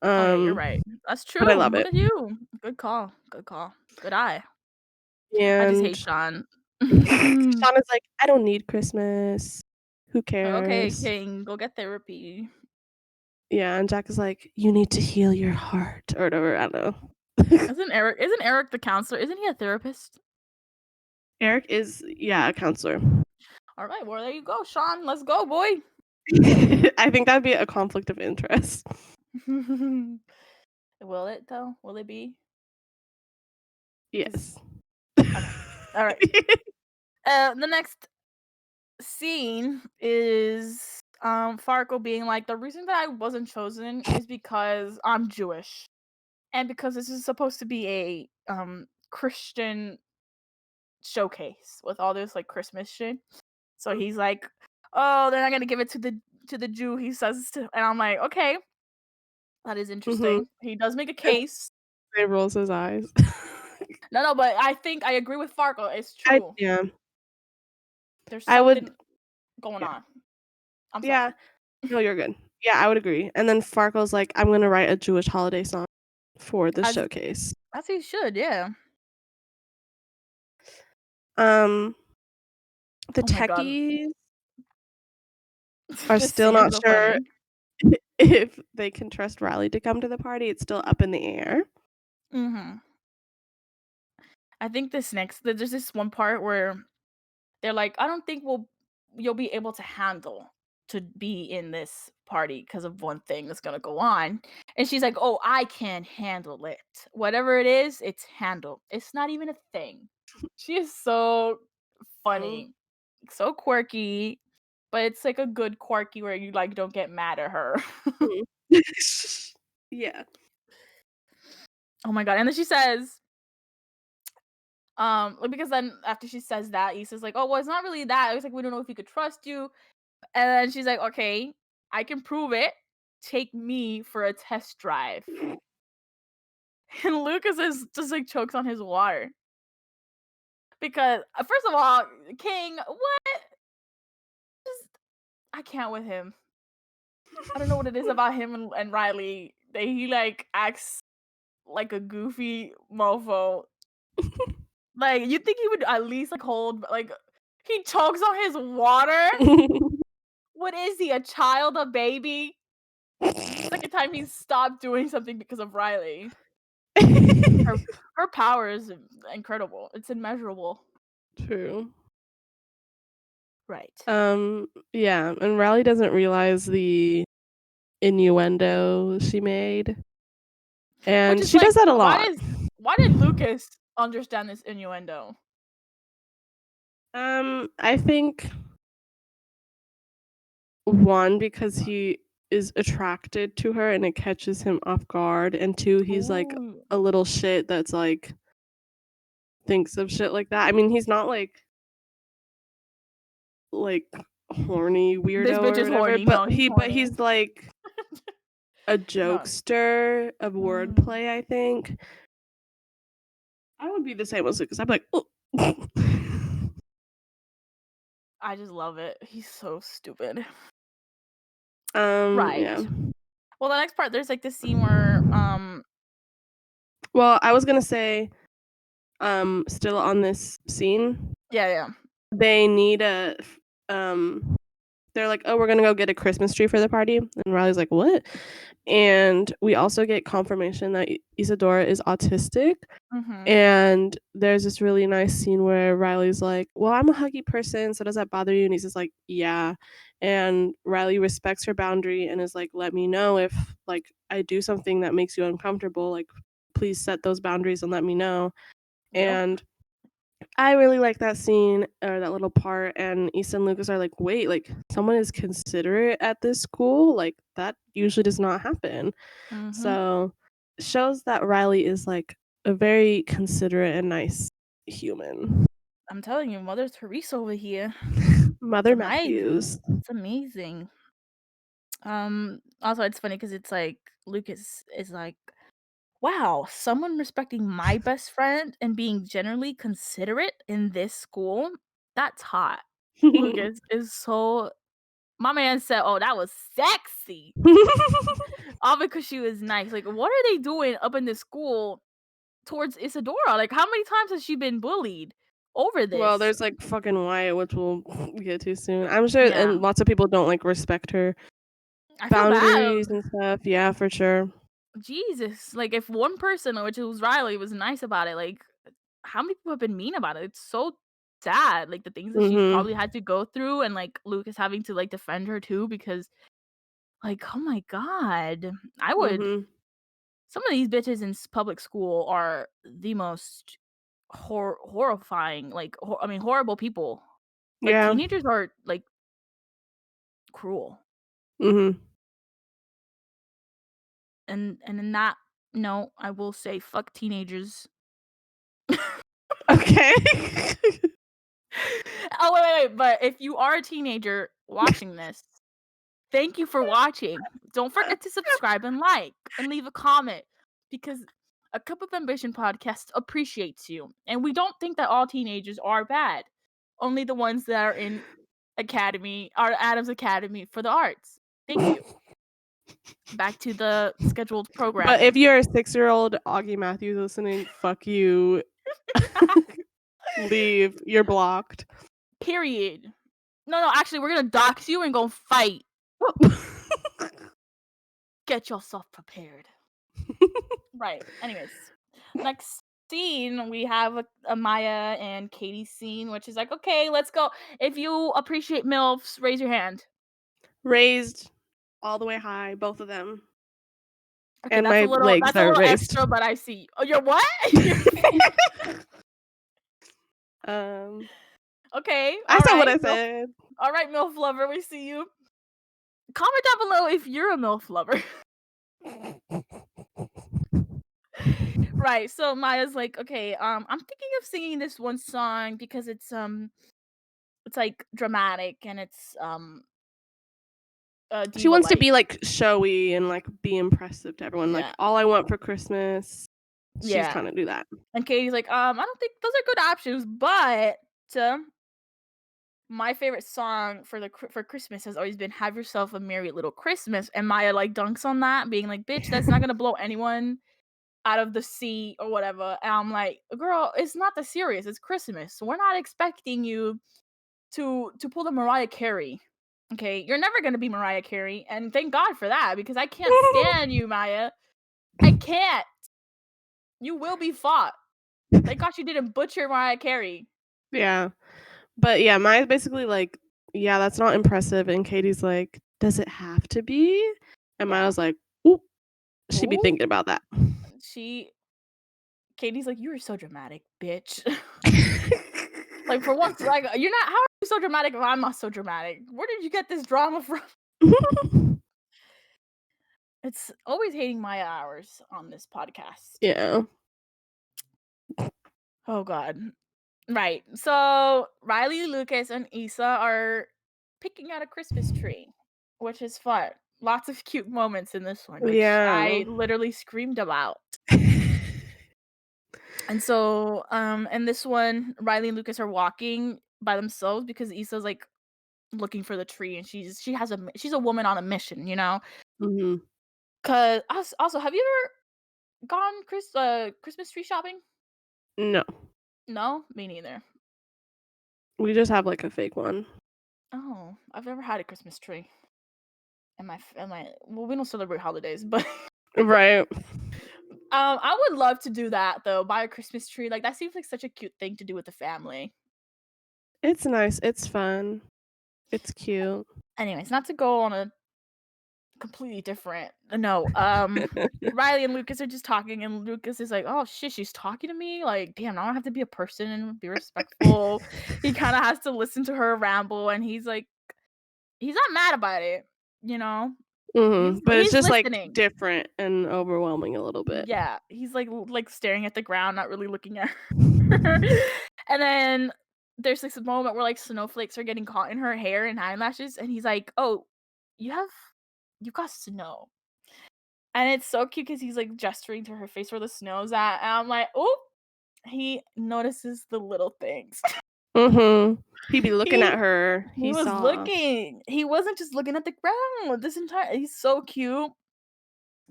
Oh, yeah, you're Um, right. That's but I true. love Look it. at you. Good call, good call. Good eye. I just And hate Sean. Shauna is like, "I don't need Christmas. Who Okay, cares?" King, go get therapy. Yeah, and Jack is like, "You need to heal your heart," or whatever, I don't know. Isn't Eric the counselor? Isn't he a therapist? Eric is, yeah, a counselor. Alright, well, there you go, Sean. Let's go, boy. I think that'd be a conflict of interest. Will it though? Will it be? Because Yes. okay. Alright. The next scene is, Farkle being like, "The reason that I wasn't chosen is because I'm Jewish, and because this is supposed to be a, Christian showcase with all this, like, Christmas shit." So he's like, "Oh, they're not gonna give it to the Jew," he says to and I'm like, "Okay, that is Mhm. interesting." He does make a And case. Ray rolls his eyes. No, no, but I think I agree with Farkle, it's true. Yeah, There's I would something going yeah. on. I'm sorry. Yeah. No, you're good. Yeah, I would agree. And then Farkle's like, "I'm gonna write a Jewish holiday song for the As showcase." as he should, yeah. Um, the Oh my god. techies are This still scene is not so sure funny. if they can trust Riley to come to the party. It's still up in the air. Mhm. I think there's this one part where they're like, "I don't think you'll be able to handle to be in this party because of one thing that's gonna go on. And she's like, "Oh, I can handle it. Whatever it is, it's handled. It's not even a thing." She is so Mm. funny, so quirky, but it's like a good quirky where you like don't get mad at her. Mhm. Yeah. Oh my god! And then she says, like, because then after she says that, Issa's like, "Oh, well, it's not really that. It was like we don't know if we could trust you." And then she's like, "Okay, I can prove it. Take me for a test drive." And Lucas is just like chokes on his water because first of all, King, what? Just, I can't with him. I don't know what it is about him and Riley. He like acts like a goofy mofo. Like you think he would at least like hold like he chokes on his water. What is he? A child, a baby? It's the second time he's stopped doing something because of Riley. Her her power is incredible. It's immeasurable. True. Right. Yeah, and Riley doesn't realize the innuendo she made, Which and is she like, does that a lot. why did Lucas understand this innuendo? I think 1, because he is attracted to her and it catches him off guard, and 2, he's like Ooh. a little shit that's like thinks of shit like that. I mean, he's not like horny This weirdo bitch or is whatever, horny. No, he's but horny. he's like a No. jokester of Mm, wordplay, I think. I would be the same as Lucas. I'd be like, "Oh." I just love it. He's so stupid. Yeah. Right. Well, the next part, there's like this scene where Well, I was gonna say, still on this scene, yeah, yeah. they need they're like, "Oh, we're gonna go get a Christmas tree for the party," and Riley's like, "What?" And we also get confirmation that Isadora is autistic, Mhm. and there's this really nice scene where Riley's like, "Well, I'm a huggy person, so does that bother you?" And he's just like, "Yeah." And Riley respects her boundary and is like, "Let me know if, like, I do something that makes you uncomfortable, like, please set those boundaries and let me know." Yep. And I really like that scene or that little part, and Issa and Lucas are like, "Wait, like, someone is considerate at this school? Like, that usually does not happen." Mhm. So, shows that Riley is, like, a very considerate and nice human. I'm telling you, Mother Teresa over here. It's Mother amazing. Matthews. It's amazing. Also it's funny because it's like Lucas is like, wow, someone respecting my best friend and being generally considerate in this school, that's hot. Lucas is so my man said, "Oh, that was sexy." All because she was nice. Like, what are they doing up in this school towards Isadora? Like, how many times has she been bullied over Well, this? there's, like, fucking Wyatt, which we'll get to soon. I'm sure Yeah, and lots of people don't, like, respect her I feel bad. boundaries and stuff. Yeah, for sure. Jesus, like if one person, which was Riley, was nice about it, like how many people have been mean about it? It's so sad. Like the things that she's probably Mhm. had to go through, and like Lucas having to like defend her too, because like oh my god, I would. Mhm. Some of these bitches in public school are the most horrifying, like I mean horrible people. Like Yeah. teenagers are like cruel, Mhm. and in that note, I will say fuck teenagers. Okay. Oh, wait, but if you are a teenager watching this, thank you for watching. Don't forget to subscribe and like and leave a comment because a Cup of Ambition podcast appreciates you. And we don't think that all teenagers are bad. Only the ones that are in Academy, are Adams Academy for the Arts. Thank you. Back to the scheduled But if programming. you're a six-year-old Augie Matthews listening, fuck you. Leave. You're blocked. Period. No, actually, we're gonna dox you and go fight. Get yourself prepared. Right. Anyways, next scene we have a Maya and Katie scene, which is like, okay, let's go. If you appreciate milfs, raise your hand. raised all the way high, both of them. Okay, And my legs that's a are little raised. extra, but I see. Oh, you're what? um, Okay, I said what alright, I milf said. alright, milf lover, we see you. Comment down below if you're a milf lover. Right, so Maya's like, "Okay, I'm thinking of singing this one song because it's, like, dramatic and it's, She wants to diva-like." be, like, showy and, like, be impressive to everyone, like, Yeah. all I want for Christmas. She's Yeah. trying to do that. And Katie's like, I don't think those are good options, but my favorite song for Christmas has always been "Have Yourself a Merry Little Christmas," and Maya, like, dunks on that, being like, "Bitch, that's not gonna blow anyone out of the sea or whatever," and I'm like, "Girl, it's not that serious, it's Christmas. We're not expecting you to pull the Mariah Carey, okay? You're never gonna be Mariah Carey, and thank God for that, because I can't stand you, Maya. I can't. You will be fought. Thank God you didn't butcher Mariah Carey." Yeah. But, yeah, Maya's basically like, "Yeah, that's not impressive," and Katie's like, "Does it have to be?" And Yeah. Maya's like, "Ooh." She be Ooh, thinking about that. she Katie's like, "You are so dramatic, bitch." Like, for once, like, you're not how are you so dramatic if I'm not so dramatic? Where did you get this drama from? It's always hating Maya hours on this podcast. Yeah. Oh god. Right. So, Riley, Lucas, and Issa are picking out a Christmas tree, which is fun. Lots of cute moments in this one, which Yeah. I literally screamed about. And so, in this one, Riley and Lucas are walking by themselves because Issa's like looking for the tree, and she's a woman on a mission, you know. Mhm. Cause also, have you ever gone Christmas tree shopping? No. No, me neither. We just have, like, a fake one. Oh, I've never had a Christmas tree. Well, we don't celebrate holidays, but Right. I would love to do that though. Buy a Christmas tree, like that seems like such a cute thing to do with the family. It's nice, it's fun, it's cute. Anyways, not to go on a completely different. No, Riley and Lucas are just talking, and Lucas is like, "Oh shit, she's talking to me. Like, damn, now I have to be a person and be respectful." He kind of has to listen to her ramble, and he's not mad about it. You know, Mhm, but it's he's just, like, listening. different and overwhelming a little bit. Yeah, he's like staring at the ground, not really looking at her. And then there's this moment where like snowflakes are getting caught in her hair and eyelashes, and he's like, "Oh, you have you got snow." And it's so cute because he's like gesturing to her face where the snow's at. And I'm like, oh, he notices the little things. Mhm. He be looking he at her, he he was saw. looking. He wasn't just looking at the ground this entire he's so cute.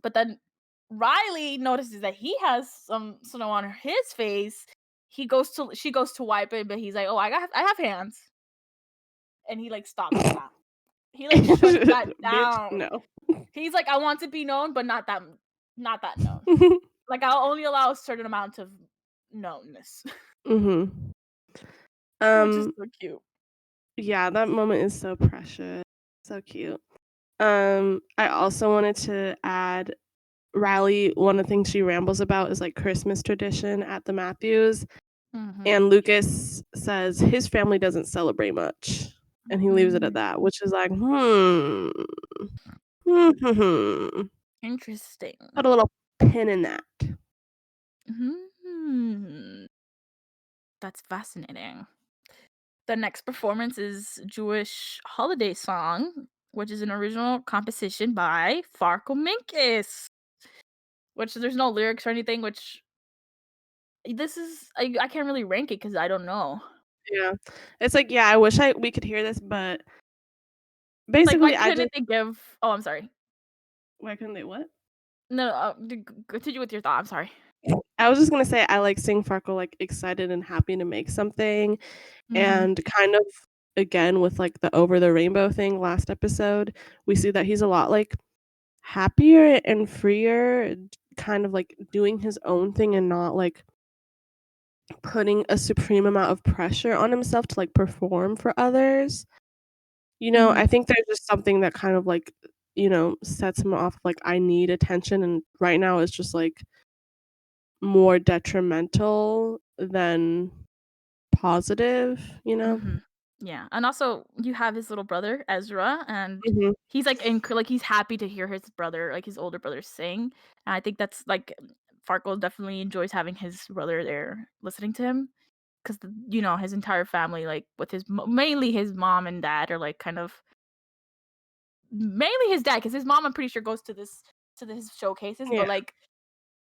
But then Riley notices that he has some snow on his face. She goes to wipe it, but he's like, "Oh, I have hands." And he like stops that. He like shuts that Bitch, down. no. He's like, "I want to be known, but not that known. Like I'll only allow a certain amount of knownness." Mhm. Which is Um, so cute. yeah, that moment is so precious, so cute. I also wanted to add Riley, one of the things she rambles about is, like, Christmas tradition at the Matthews, Mhm. and Lucas says his family doesn't celebrate much, and he leaves it at Mhm. that, which is like, "Hmm, hmm." Interesting. Put a little pin in that. Mhm. That's fascinating. The next performance is Jewish holiday song, which is an original composition by Farkle Minkus. Which there's no lyrics or anything, which this is I can't really rank it because I don't know. Yeah. It's like, yeah, I wish we could hear this, but Like, why basically, I just couldn't they give oh, I'm sorry. why couldn't they what? No, continue with your thought, I'm sorry. I was just gonna say I like seeing Farkle, like, excited and happy to make something, Mhm. and kind of, again, with, like, the over the rainbow thing last episode, we see that he's a lot, like, happier and freer, kind of, like, doing his own thing and not, like, putting a supreme amount of pressure on himself to, like, perform for others. You know, Mhm. I think there's just something that kind of, like, sets him off, like, I need attention, and right now it's just, like, more detrimental than positive, you know? Mhm. Yeah, and also you have his little brother, Ezra, and Mhm. he's, like, he's happy to hear his brother, like, his older brother sing, and I think that's, like, Farkle definitely enjoys having his brother there listening to him 'cause, his entire family, like, with his mainly his mom and dad are, like, kind of mainly his dad, 'cause his mom, I'm pretty sure, goes to his showcases, Yeah, but, like,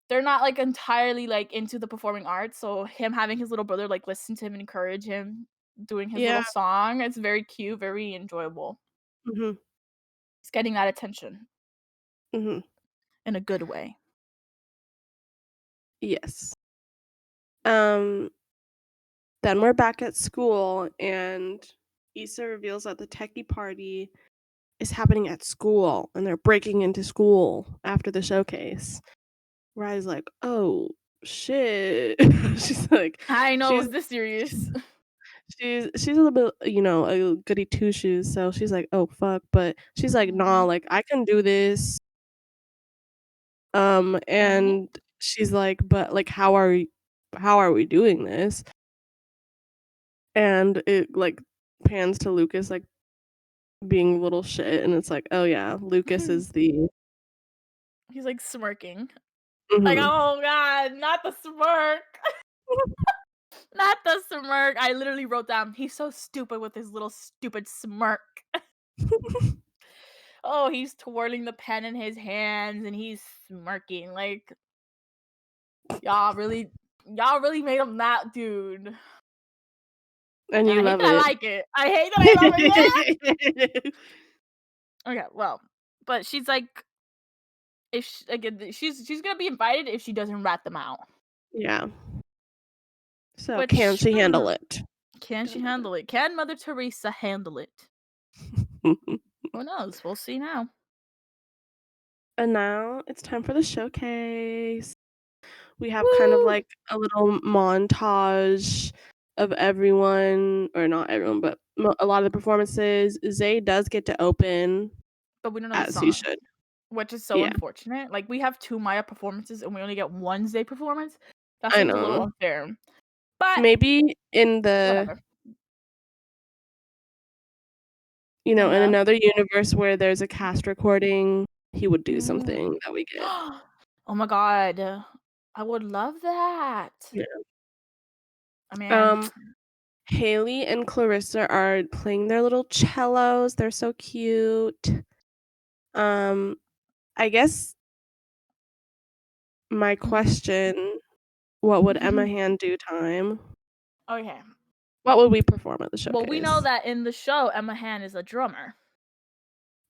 they're not, like, entirely, like, into the performing arts, so him having his little brother, like, listen to him and encourage him doing his yeah, little song, it's very cute, very enjoyable. mhm, He's getting that attention mhm, in a good way. yes. Um, then we're back at school, and Issa reveals that the techie party is happening at school, and they're breaking into school after the showcase. Rye's like, "Oh, shit." She's like I know, it she's was this serious. she's a little bit, a goody two shoes, so she's like, "Oh, fuck," but she's like, "Nah, Mhm, like, I can do this." mhm. And she's like, "But, like, how are we doing this?" And it, like, pans to Lucas, like, being a little shit, and it's like, "Oh, yeah, Lucas is the." He's, like, smirking. Like, Mhm. "Oh god, not the smirk, not the smirk." I literally wrote down, "He's so stupid with his little stupid smirk." Oh, he's twirling the pen in his hands and he's smirking, like, y'all really y'all really made him that dude. And And you I hate love that I it. like it. I hate that I love it. Yeah. Okay, well, but she's like, if sh again, she's gonna be invited if she doesn't rat them out. Yeah. So, can Which, she handle it? can she Dun, dun, dun. handle it? Can Mother Teresa handle it? Who knows? We'll see now. And now it's time for the showcase. We have kind of, Woo! like, a little montage of everyone, or not everyone, but a lot of the performances. Zay does get to open, But we don't know the as he song, should. which is so Yeah, unfortunate. Like, we have 2 Maya performances and we only get 1 Zay performance. That I seems a little know. unfair. But Maybe whatever. in And another universe where there's a cast recording, he would do mm. something that we get. Oh my god. I would love that. Yeah. I mean, Um, Haley and Clarissa are playing their little cellos, they're so cute. Um, I guess my mhm. question, what would Emma Hand do time? Okay. What would we perform at the Well, we know showcase? that in the show, Emma Han is a drummer,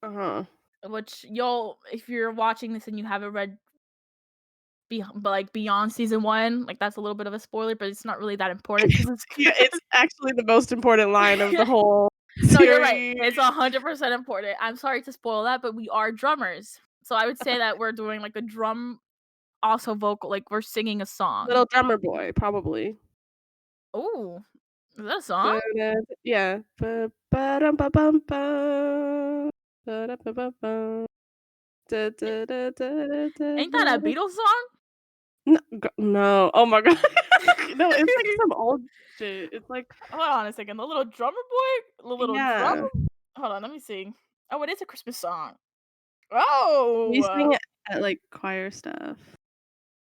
Uh-huh. which you'll if you're watching this and you haven't read but like beyond season 1, like that's a little bit of a spoiler, but it's not really that important because it's Yeah, it's actually the most important line of the whole No, you're right. series. It's 100% important. I'm sorry to spoil that, but we are drummers. So I would say that we're doing like a drum also vocal, like we're singing a song. Little Drummer Boy, probably. Ooh, is that a song? Ba-da yeah. Ba-dum-ba-bum-bum. Ba-da-ba-ba-bum. Ain't that a Da-da-da-da-da-da-da. Beatles song? No, oh my god. No, it's like some old shit. It's like Hold on a second. The little drummer boy? The little drum? yeah. Hold on, let me see. Oh, it is a Christmas song. We Oh! sing it at, like, choir stuff.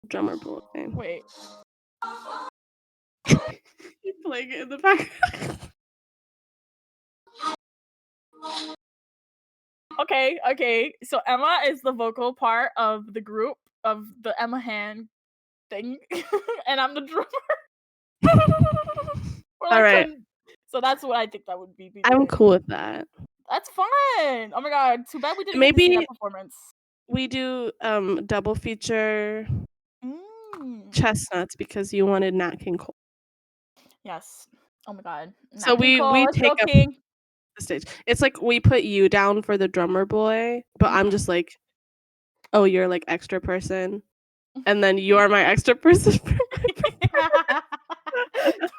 Drummer Boy. Wait. You playing it in the background. Okay, okay. So Emma is the vocal part of the group of the Emma Han thing, and I'm the drummer. We're like Alright, so that's what I think that would be I'm doing. cool with that. That's fun! Oh my god, too bad we didn't get to see that Maybe performance. we do, double feature Mm. chestnuts because you wanted Nat King Cole. Yes. Oh my god. So Nat King we Cole, we let's take go up King. the stage. It's like we put you down for the drummer boy, but I'm Mhm. just like, "Oh, you're, like, extra person," and then you're my extra person for my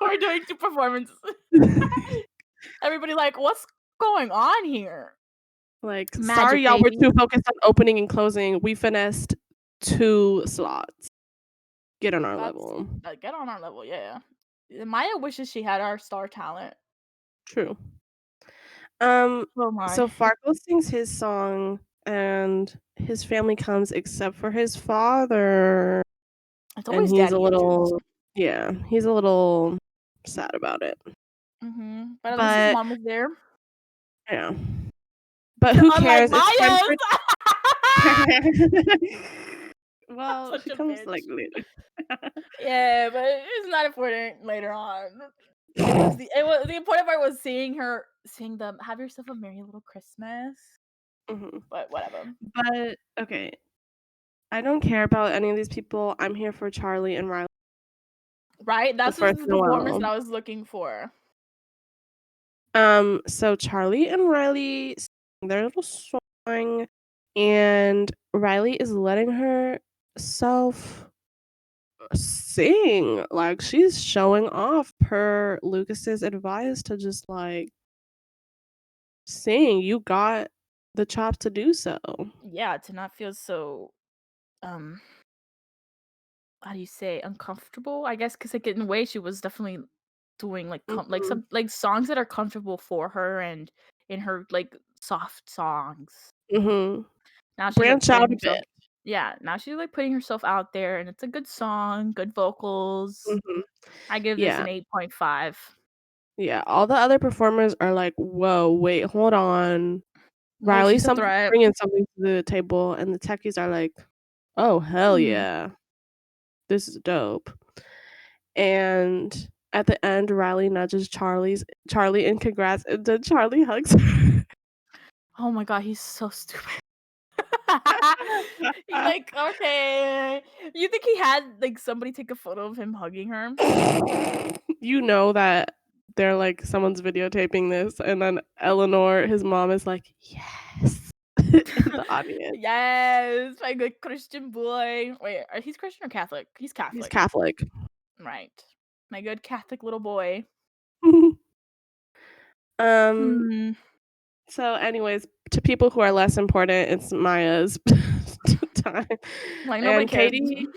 We're doing 2 performances. performance. Everybody like, "What's going on here? Like, Magic, sorry, y'all were baby. too focused on opening and closing. We finessed 2 slots. Get on our That's level. get on our level, yeah. Maya wishes she had our star talent. True. Um, Oh my. so Farkle sings his song, and his family comes except for his father, It's and always daddy issues. he's a little sad about it. But at least his But mom was there. yeah. But who Unlike cares? It's fine Maya's. for That's well, such she a comes, like, bitch. later. Yeah, but it's not important later on. The important part was seeing her sing the "Have Yourself a Merry Little Christmas," Mhm. but whatever. But, okay, I don't care about any of these people. I'm here for Charlie and Riley, Right? the That's was first the performance Noel. that I was looking for. So Charlie and Riley sing their little song, and Riley is letting herself sing. Like, she's showing off per Lucas's advice to just, like, sing. You got the chops to do so. Yeah, to not feel so, um, how do you say, uncomfortable, I guess, 'cause, like, in a way, she was definitely doing, like, Mhm, some like, songs that are comfortable for her and in her, like, soft songs. mhm. Now she's, like, Branch putting out a herself bit. yeah, now she's, like, putting herself out there, and it's a good song, good vocals. Mhm. I give this Yeah, an 8.5. yeah, all the other performers are like, "Whoa, wait, hold on. Oh, Riley she's a some threat. bringing something to the table," and the techies are like, "Oh, hell Mhm. yeah. This is dope." And at the end, Riley nudges Charlie in congrats, and then Charlie hugs her. Oh my god, he's so stupid. He like, "Okay." You think he had, like, somebody take a photo of him hugging her? You know that they're like, someone's videotaping this, and then Eleanor, his mom, is like, "Yes," in the audience. Yes, my good Christian boy. Wait, he's Christian or Catholic? He's He's Catholic. Catholic. Right. My good Catholic little boy. Um, Hmm. so anyways, to people who are less important, it's Maya's time, Like, nobody and cares. Katie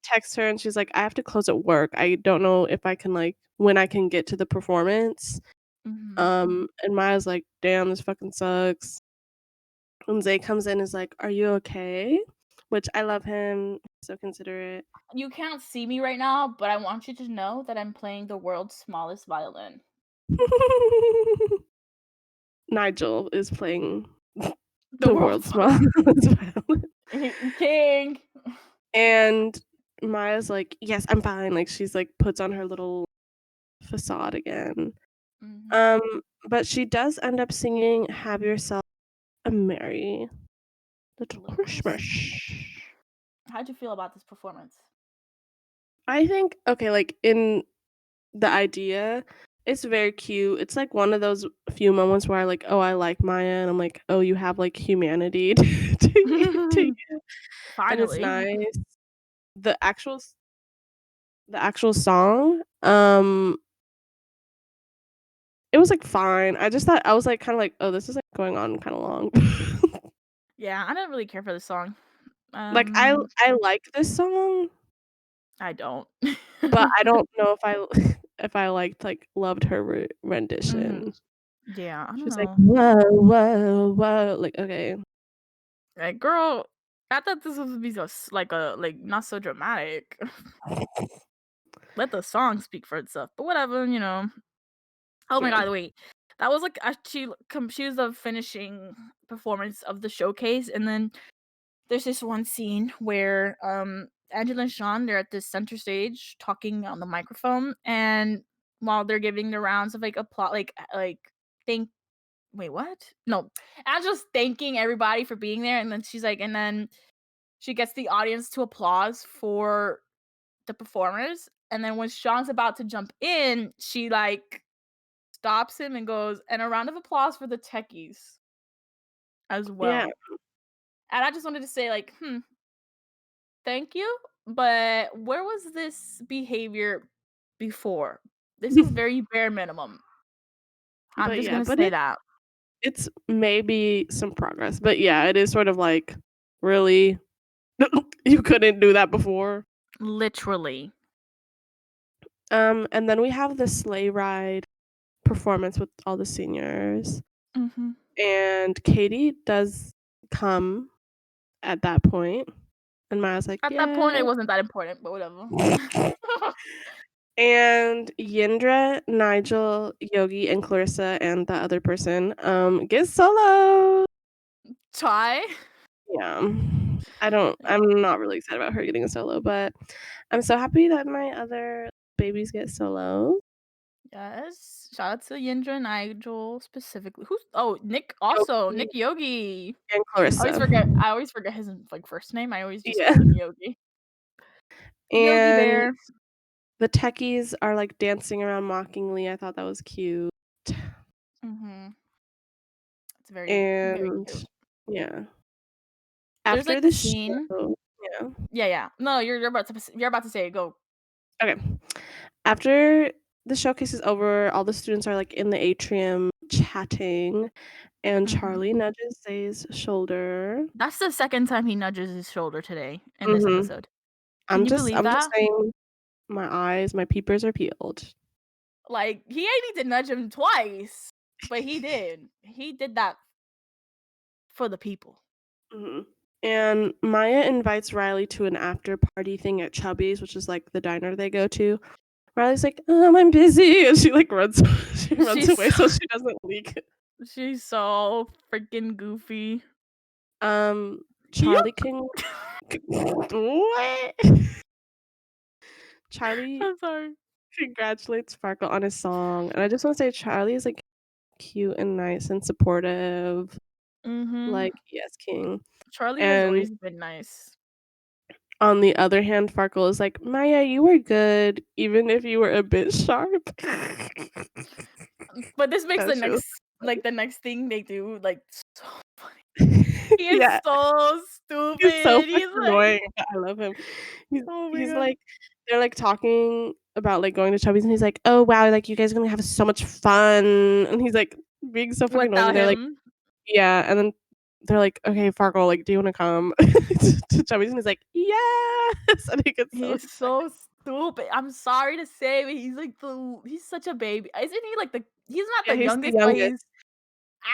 texts her, and she's like, "I have to close at work. I don't know if I can, like, when I can get to the performance." Mhm. And Maya's like, "Damn, this fucking sucks." And Zay comes in and is like, "Are you okay?" Which I love him, so considerate. You can't see me right now, but I want you to know that I'm playing the world's smallest violin. Nigel is playing The the world's world's smallest smallest violin. king. And Maya's like, "Yes, I'm fine." Like, she's like, puts on her little facade again. Mhm. Um, but she does end up singing "Have Yourself a Merry Little Little Christmas." Christmas. How'd you feel about this performance? I think okay, like, in the idea, it's very cute. It's, like, one of those few moments where I like, "Oh, I like Maya," and I'm like, "Oh, you have, like, humanity to you," and it's Finally. nice. The actual s the actual song, it was, like, fine. I just thought I was, like, kinda like, "Oh, this is, like, going on kinda long." Yeah, I didn't really care for the song. Like, I like this song, I don't. but I don't know if I if I liked, like, loved her Mhm. rendition. Yeah, I don't She's like, know. "Whoa, whoa, whoa," like, okay. Like, girl, I thought this was be so like, not so dramatic. Let the song speak for itself, but whatever, you know. Oh my Yeah. god, wait. That was, like, she was the finishing performance of the showcase, and then there's this one scene where, Angela and Sean, they're at this center stage talking on the microphone, and while they're giving the rounds of, like, applause, like, thank wait, what? No. Angela's thanking everybody for being there, and then she's like and then she gets the audience to applause for the performers, and then when Sean's about to jump in, she, like, stops him and goes, "And a round of applause for the techies as Yeah. well." And I just wanted to say, like, thank you, but where was this behavior before? This is very bare minimum. I'm But just yeah, gonna but say that. it's maybe some progress, but yeah, it is sort of like, really? You couldn't do that before? Literally. And then we have the sleigh ride performance with all the seniors, Mhm. and Katie does come at that point, and Maya's like, At that "Yeah." point, it wasn't that important, but whatever. And Yendra, Nigel, Yogi, and Clarissa, and the other person, get solo. Try. Yeah. I'm not really excited about her getting a solo, but I'm so happy that my other babies get solo. Yes. Shout out to Yindra and Nigel specifically. Nick Yogi Nick Yogi. and Clarissa. I always forget his, like, first name. I always just Yeah. call him Yogi. Yogi And Bear. the techies are, like, dancing around mockingly. I thought that was cute. Mhm. It's very, very And cute. yeah. There's, After like, the the scene. show yeah. Yeah, yeah. No, you're about to say it, go. Okay. After the showcase is over, all the students are, like, in the atrium chatting, and Mhm. Charlie nudges Zay's shoulder. That's the second time he nudges his shoulder today in this Mhm. episode. Can you believe I'm just that? saying my peepers are peeled. Like, he ain't need to nudge him twice, but he did. He did that for the people. Mhm. And Maya invites Riley to an after party thing at Chubby's, which is, like, the diner they go to. Riley's like, I'm busy," and she, like, runs she runs She's away so so she doesn't leak. she's so freaking goofy. Um, Charlie Yuck! can what? Charlie I'm sorry. congratulates Sparkle on his song, and I just wanna say Charlie is, like, cute and nice and supportive, Mhm. like, yes, king. Charlie has And always been nice. on the other hand, Farkle is like, "Maya, you were good, even if you were a bit sharp." But this makes That the shit was the next thing they do, like, so funny. He is yeah, so he's so stupid. He's fucking like, annoying, but I love him. oh my He's god. like they're, like, talking about, like, going to Chubby's, and he's like, "Oh, wow, like, you guys are gonna have so much fun," and he's, like, being so fucking annoying, Without and they're like, him, "Yeah," and then they're like, "Okay, Farkle, like, do you wanna come to Chubby's?" And he's like, "Yes!" And he gets so he's excited. so stupid. I'm sorry to say, but he's such a baby. Isn't he like he's not Yeah, the he's the youngest, but youngest.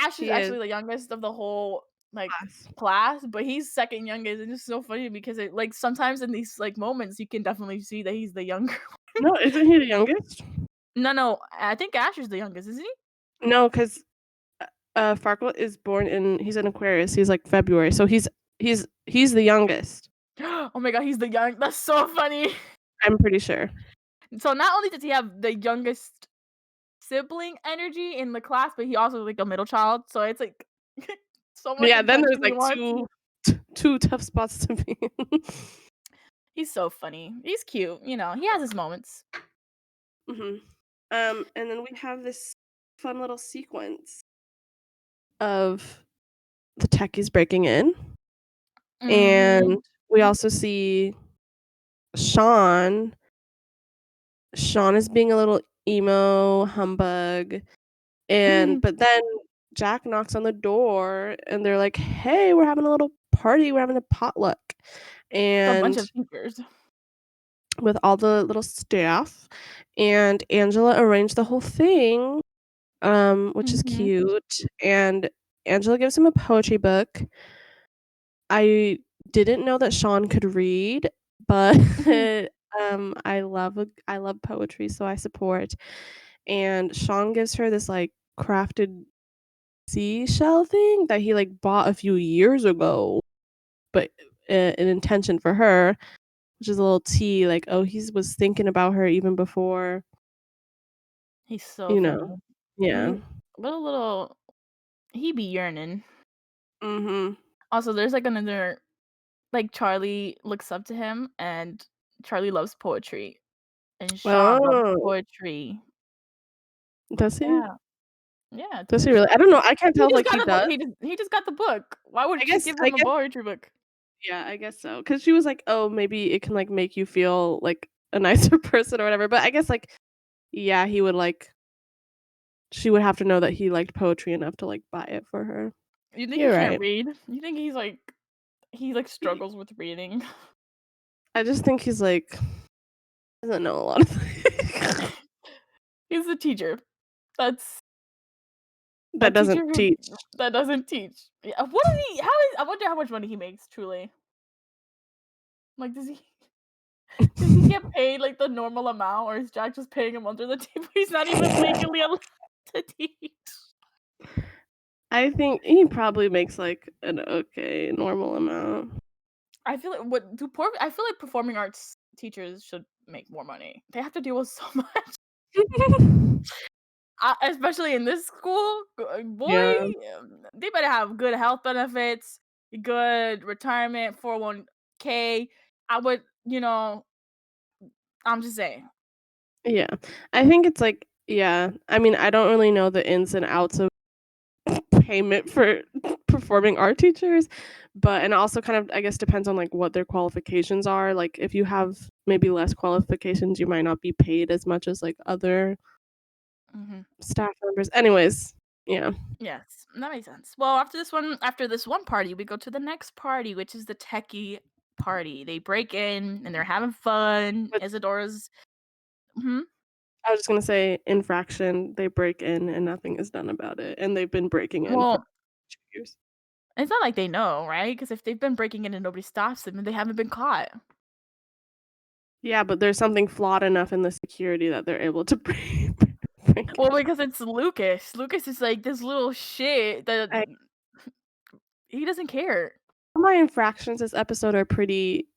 Ash is He is actually the youngest of the whole, like, class. class, but he's second youngest, and it's so funny because it like, sometimes in these, like, moments, you can definitely see that he's the younger. No, isn't he the youngest? No, I think Ash is the youngest, isn't he? No, 'cause Farkle is born in he's an Aquarius, he's, like, February, so he's the youngest, Oh my god, he's the young that's so funny. I'm pretty sure. So not only does he have the youngest sibling energy in the class, but he also like a middle child, so it's like so much Yeah, then there's, attention he like, wants. 2 tough spots to be in. He's so funny. He's cute, he has his moments. Mhm. And then we have this fun little sequence of the techies breaking in, and Mhm. we also see Sean. Sean is being a little emo humbug. But then Jack knocks on the door and they're like, "Hey, we're having a little party, we're having a potluck." A bunch And of teachers. with all the little staff, and Angela arranged the whole thing, which is Mhm. cute, and Angela gives him a poetry book. I didn't know that Sean could read, but, I love poetry, so I support, and Sean gives her this, like, crafted seashell thing that he, like, bought a few years ago, but, an intention for her, which is a little tea, like, oh, he's was thinking about her even before, He's so you know. funny. Yeah. He what a little he be yearning. Mhm. Also, there's, like, another like, Charlie looks up to him, and Charlie loves poetry, and Sean loves Oh, poetry. does he? Yeah. Yeah, Does he dude. really? I don't know, I can't tell He if, just like, got he a book does. he just got the book. Why I wouldn't she guess give I him a guess poetry book? yeah, I guess so. Cause she was like, "Oh, maybe it can, like, make you feel like a nicer person or whatever," but I guess, like, yeah, he would, like, she would have to know that he liked poetry enough to, like, buy it for her. You think he You're can't right. read? You think he He struggles with reading? I just think he's, like, doesn't know a lot of things. He's a teacher. That's a That teacher doesn't who teach. that doesn't teach. Yeah, what is he how is I wonder how much money he makes truly. Like, does he get paid, like, the normal amount, or is Jack just paying him under the table? He's not even legally allowed to teach. I think he probably makes, like, an okay normal amount. I feel like performing arts teachers should make more money. They have to deal with so much. Especially in this school, boy, Yeah, they better have good health benefits, good retirement, 401k. I would, I'm just saying. yeah. I think it's, like yeah, I mean, I don't really know the ins and outs of payment for performing art teachers, but and also kind of, I guess, depends on, like, what their qualifications are, like, if you have maybe less qualifications, you might not be paid as much as, like, other Mhm. staff members. Anyways, yeah. Yes, that makes sense. Well, after this one party, we go to the next party, which is the techie party. They break in and they're having fun. But Isadora's mhm. I was just gonna say infraction, they break in and nothing is done about it, and they've been breaking in for Well, 2 years. it's not like they know, right? Because if they've been breaking in and nobody stops them, then they haven't been caught. Yeah, but there's something flawed enough in the security that they're able to break Well, in. because it's Lucas. Lucas is like this little shit that I he doesn't care. My infractions this episode are pretty,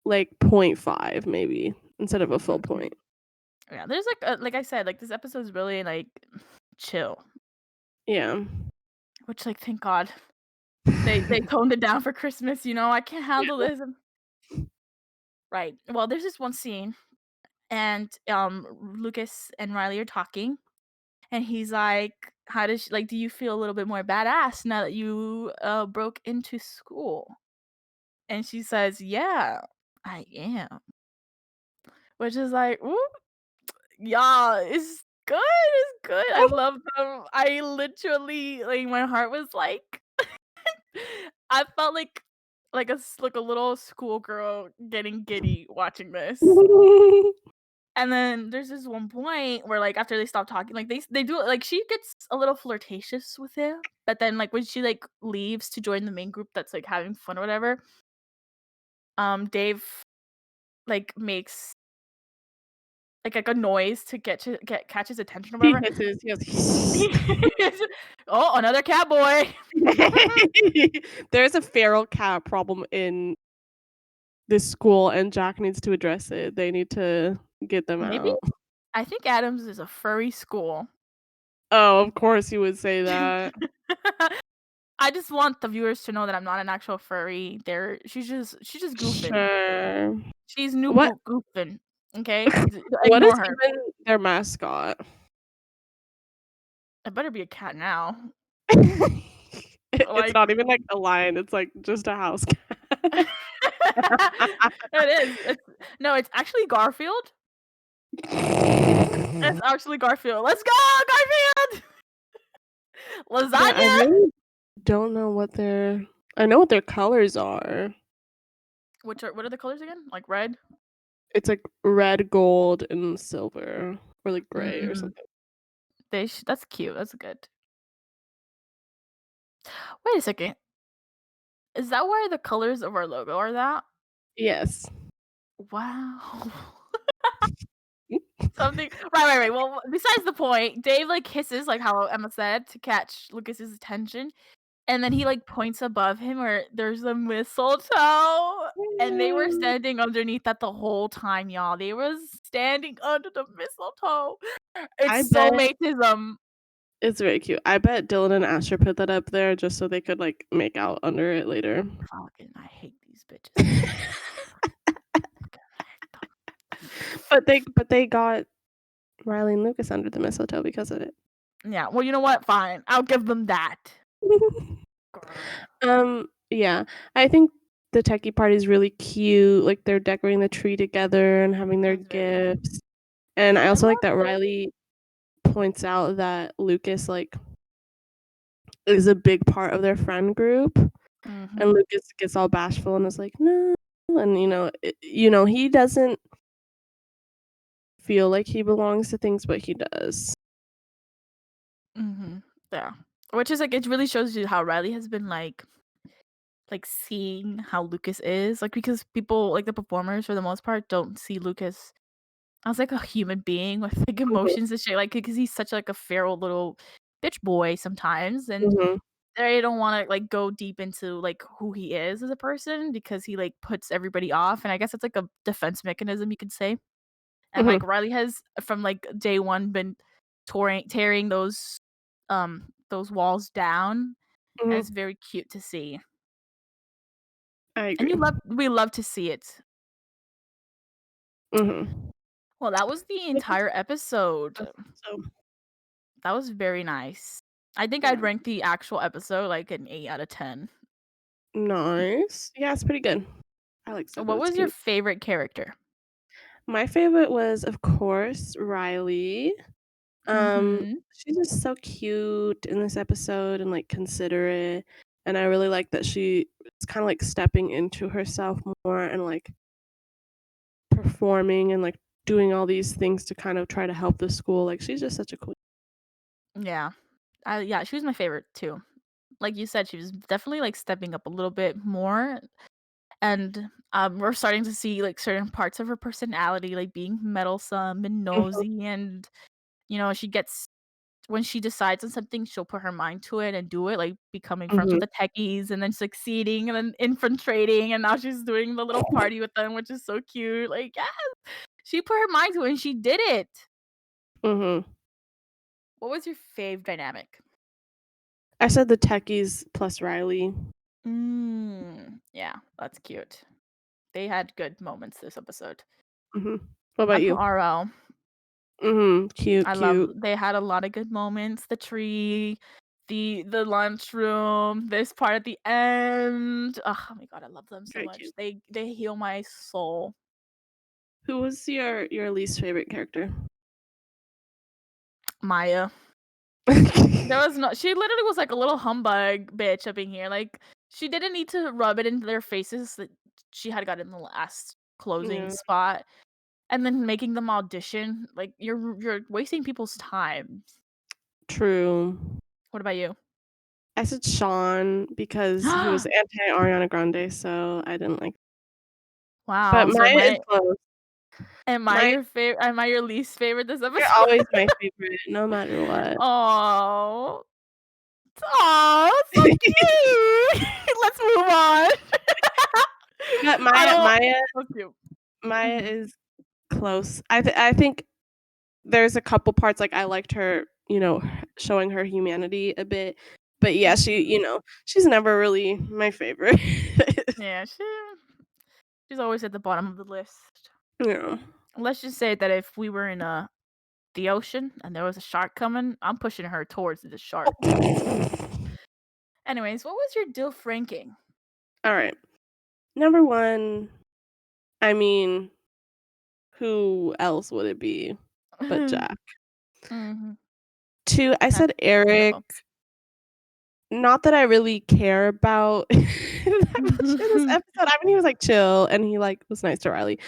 like, point 0.5 maybe, instead of a full Mhm. point. Yeah, there's like I said, like this episode's really like chill, Yeah. which like thank God they toned it down for Christmas. I can't handle Yeah. this. Right. Well, there's this one scene, and Lucas and Riley are talking, and he's like, "How does like do you feel a little bit more badass now that you broke into school?" And she says, "Yeah, I am," which is like, ooh, yeah, it's good. It's good. I love them. I literally like my heart was like, I felt like a little schoolgirl getting giddy watching this. And then there's this one point where, like, after they stop talking, like, they do like, she gets a little flirtatious with him, but then, like, when she, like, leaves to join the main group that's, like, having fun or whatever, Dave, like, makes, like, a noise to catch his attention or He whatever. hisses, he goes, Oh, another catboy. There's a feral cat problem in this school, and Jack needs to address it. They need to get them Maybe out. I think Adams is a furry school. Oh, of course you would say that. I just want the viewers to know that I'm not an actual furry. She's just goofing. Sure. She's new What goofing, okay? what is Ignore her. even their mascot? It better be a cat now. It's Like not even, like, a lion, it's, like, just a house cat. it is. It's actually Garfield. It's actually Garfield. Let's go, Garfield! Yeah, I Lasagna! really don't know what their I know what their colors are. What are the colors again? Like red? It's, like, red, gold, and silver, or, like, gray or Mm, something. that's cute. That's good. Wait a second. Is that why the colors of our logo are that? Yes. Wow. Something right. Well, besides the point, Dave, like, hisses, like how Emma said, to catch Lucas's attention, and then he, like, points above him where there's a mistletoe, and they were standing underneath that the whole time, y'all. They was standing under the mistletoe. I It's bet soulmateism. it's very cute. I bet Dylan and Asher put that up there just so they could, like, make out under it later. Fucking I hate these bitches. Fucking hate them. But they got Riley and Lucas under the mistletoe because of it. Yeah, well, you know what? Fine. I'll give them that. Grr. Yeah. I think the techie party is really cute, like, they're decorating the tree together and having their It's very cute. gifts, and I I also like love that it. Riley points out that Lucas, like, is a big part of their friend group, and Mhm. Lucas gets all bashful and is like, "No," and, he doesn't feel like he belongs to things, but he does. Mhm. Yeah. Which is, like, it really shows you how Riley has been, like, seeing how Lucas is, like, because people like, the performers, for the most part, don't see Lucas as, like, a human being with, like, Mhm, emotions and shit, like, because he's such, like, a feral little bitch boy sometimes, and mhm, they don't wanna, like, go deep into, like, who he is as a person because he, like, puts everybody off, and I guess it's, like, a defense mechanism, you could say, and, like, mhm, Riley has, from, like, day 1 been tearing those walls down, and mhm. it's very cute to see, I and agree. we love to see it. Mhm. Well, that was the Which is entire episode. so That was very nice. I think I'd yeah. rank the actual episode, like, an 8 out of 10. Nice. Yeah, it's pretty good. I like stuff What that's was your cute. favorite character? My favorite was, of course, Riley. Mhm. She's just so cute in this episode and, like, considerate, and I really like that she is kinda, like, stepping into herself more and, like, performing and, like, doing all these things to kind of try to help the school, like, she's just such a queen. Yeah. Yeah, she was my favorite too. Like you said, she was definitely, like, stepping up a little bit more, and, we're starting to see, like, certain parts of her personality, like, being meddlesome and Mhm, nosy, and, she gets when she decides on something, she'll put her mind to it and do it, like becoming friends with mhm. the techies and then succeeding and then infiltrating, and now she's doing the little party with them, which is so cute. Like, yeah, she put her mind to it and she did it. Mhm. What was your fave dynamic? I said the techies plus Riley. Yeah, that's cute. They had good moments this episode. Mhm. What about I'm from you? RL. Mhm. Cute, I love cute. they had a lot of good moments. The tree, the lunchroom, this part at the end. Ugh, oh my god, I love them so Very much. cute. They heal my soul. Who was your least favorite character? Maya. There was no she literally was like a little humbug bitch up in here. Like, she didn't need to rub it into their faces that she had got in the last closing Yeah, spot and then making them audition. Like, you're wasting people's time. true. What about you? I said Sean because he was anti Ariana Grande, so I didn't like. But Wow, so Maya is close. Maya, am I your least favorite this you're episode? always my favorite, no matter what. Oh, aw, so cute. Let's move on. But I Maya don't Maya so cute. Maya Mhm. is close. I think there's a couple parts, like, I liked her, showing her humanity a bit, but yeah, Mhm. she's never really my favorite. Yeah, she's always at the bottom of the list. Yeah. Let's just say that if we were in, the ocean and there was a shark coming, I'm pushing her towards the shark. Anyways, what was your DILF ranking? Alright. Number 1, I mean, who else would it be but Jack? Mhm. 2, I That's said Eric. beautiful. Not that I really care about that much in this episode. I mean, he was, like, chill, and he, like, was nice to Riley,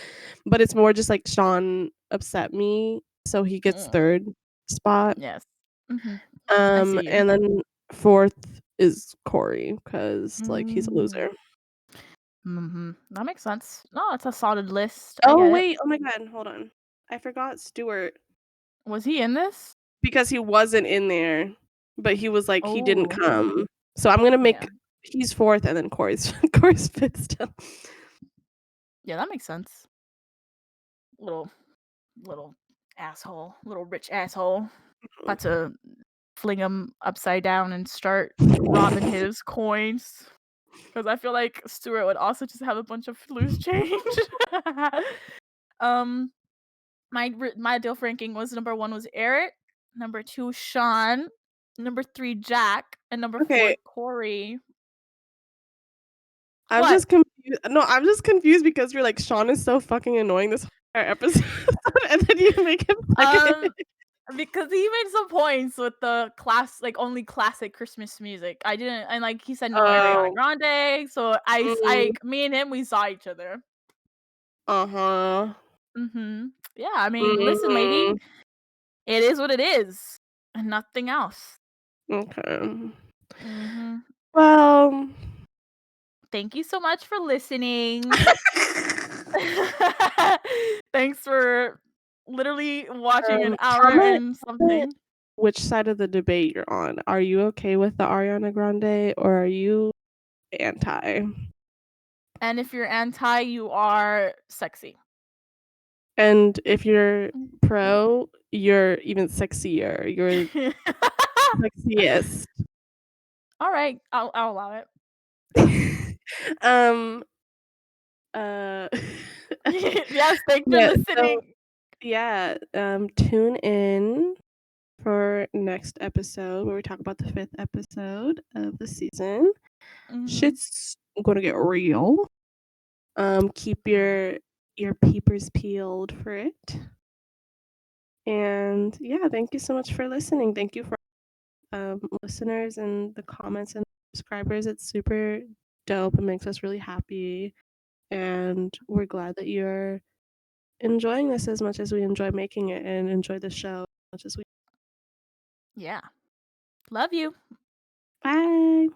but it's more just, like, Sean upset me, so he gets Mm, 3rd spot. yes. Mhm. I see you. And then 4th is Corey because like, he's a Mm. loser. Mhm. That makes sense. No, it's a solid list. I Oh, get it. wait, oh my god, hold on. I forgot Stewart Was he in this? because he wasn't in there, but he was, like, he didn't Oh, come. So I'm gonna yeah. make he's 4th and then Corey's Corey's 5th still. Yeah, that makes sense. Little little asshole, little rich asshole. About to fling him upside down and start robbing his coins. Because I feel like Stuart would also just have a bunch of loose change. um, my DILF ranking was number 1 was Eric, number 2 Sean, number 3 Jack, and number 4 Okay, Corey. I'm What? just confused. No, I'm just confused because you're like, "Sean is so fucking annoying this entire episode," and then you make him Um, 2nd. because he made some points with the like, only classic Christmas music. I didn't and, like, he said no Ariana Oh, Grande, so mm, me and him, we saw each other. uh-huh. Mhm. Yeah, I mean, listen, lady, Mhm. it is what it is, and nothing else. Okay. Mhm. Well, Thank you so much for listening. Thanks for literally watching an hour comment and comment something. which side of the debate you're on. Are you okay with the Ariana Grande or are you anti? And if you're anti, you are sexy. And if you're Mm. pro, you're even sexier. You're sexiest. Alright, I'll allow it. Um, uh, Yes, thanks for yeah, so listening. yeah, tune in for next episode where we talk about the 5th episode of the season. Mhm. Shit's gonna get real. Keep your peepers peeled for it. And yeah, thank you so much for listening. Thank you for listeners and the comments and subscribers. It's super dope. It makes us really happy. And we're glad that you're enjoying this as much as we enjoy making it and enjoy the show as much as we. Yeah. Love you. Bye.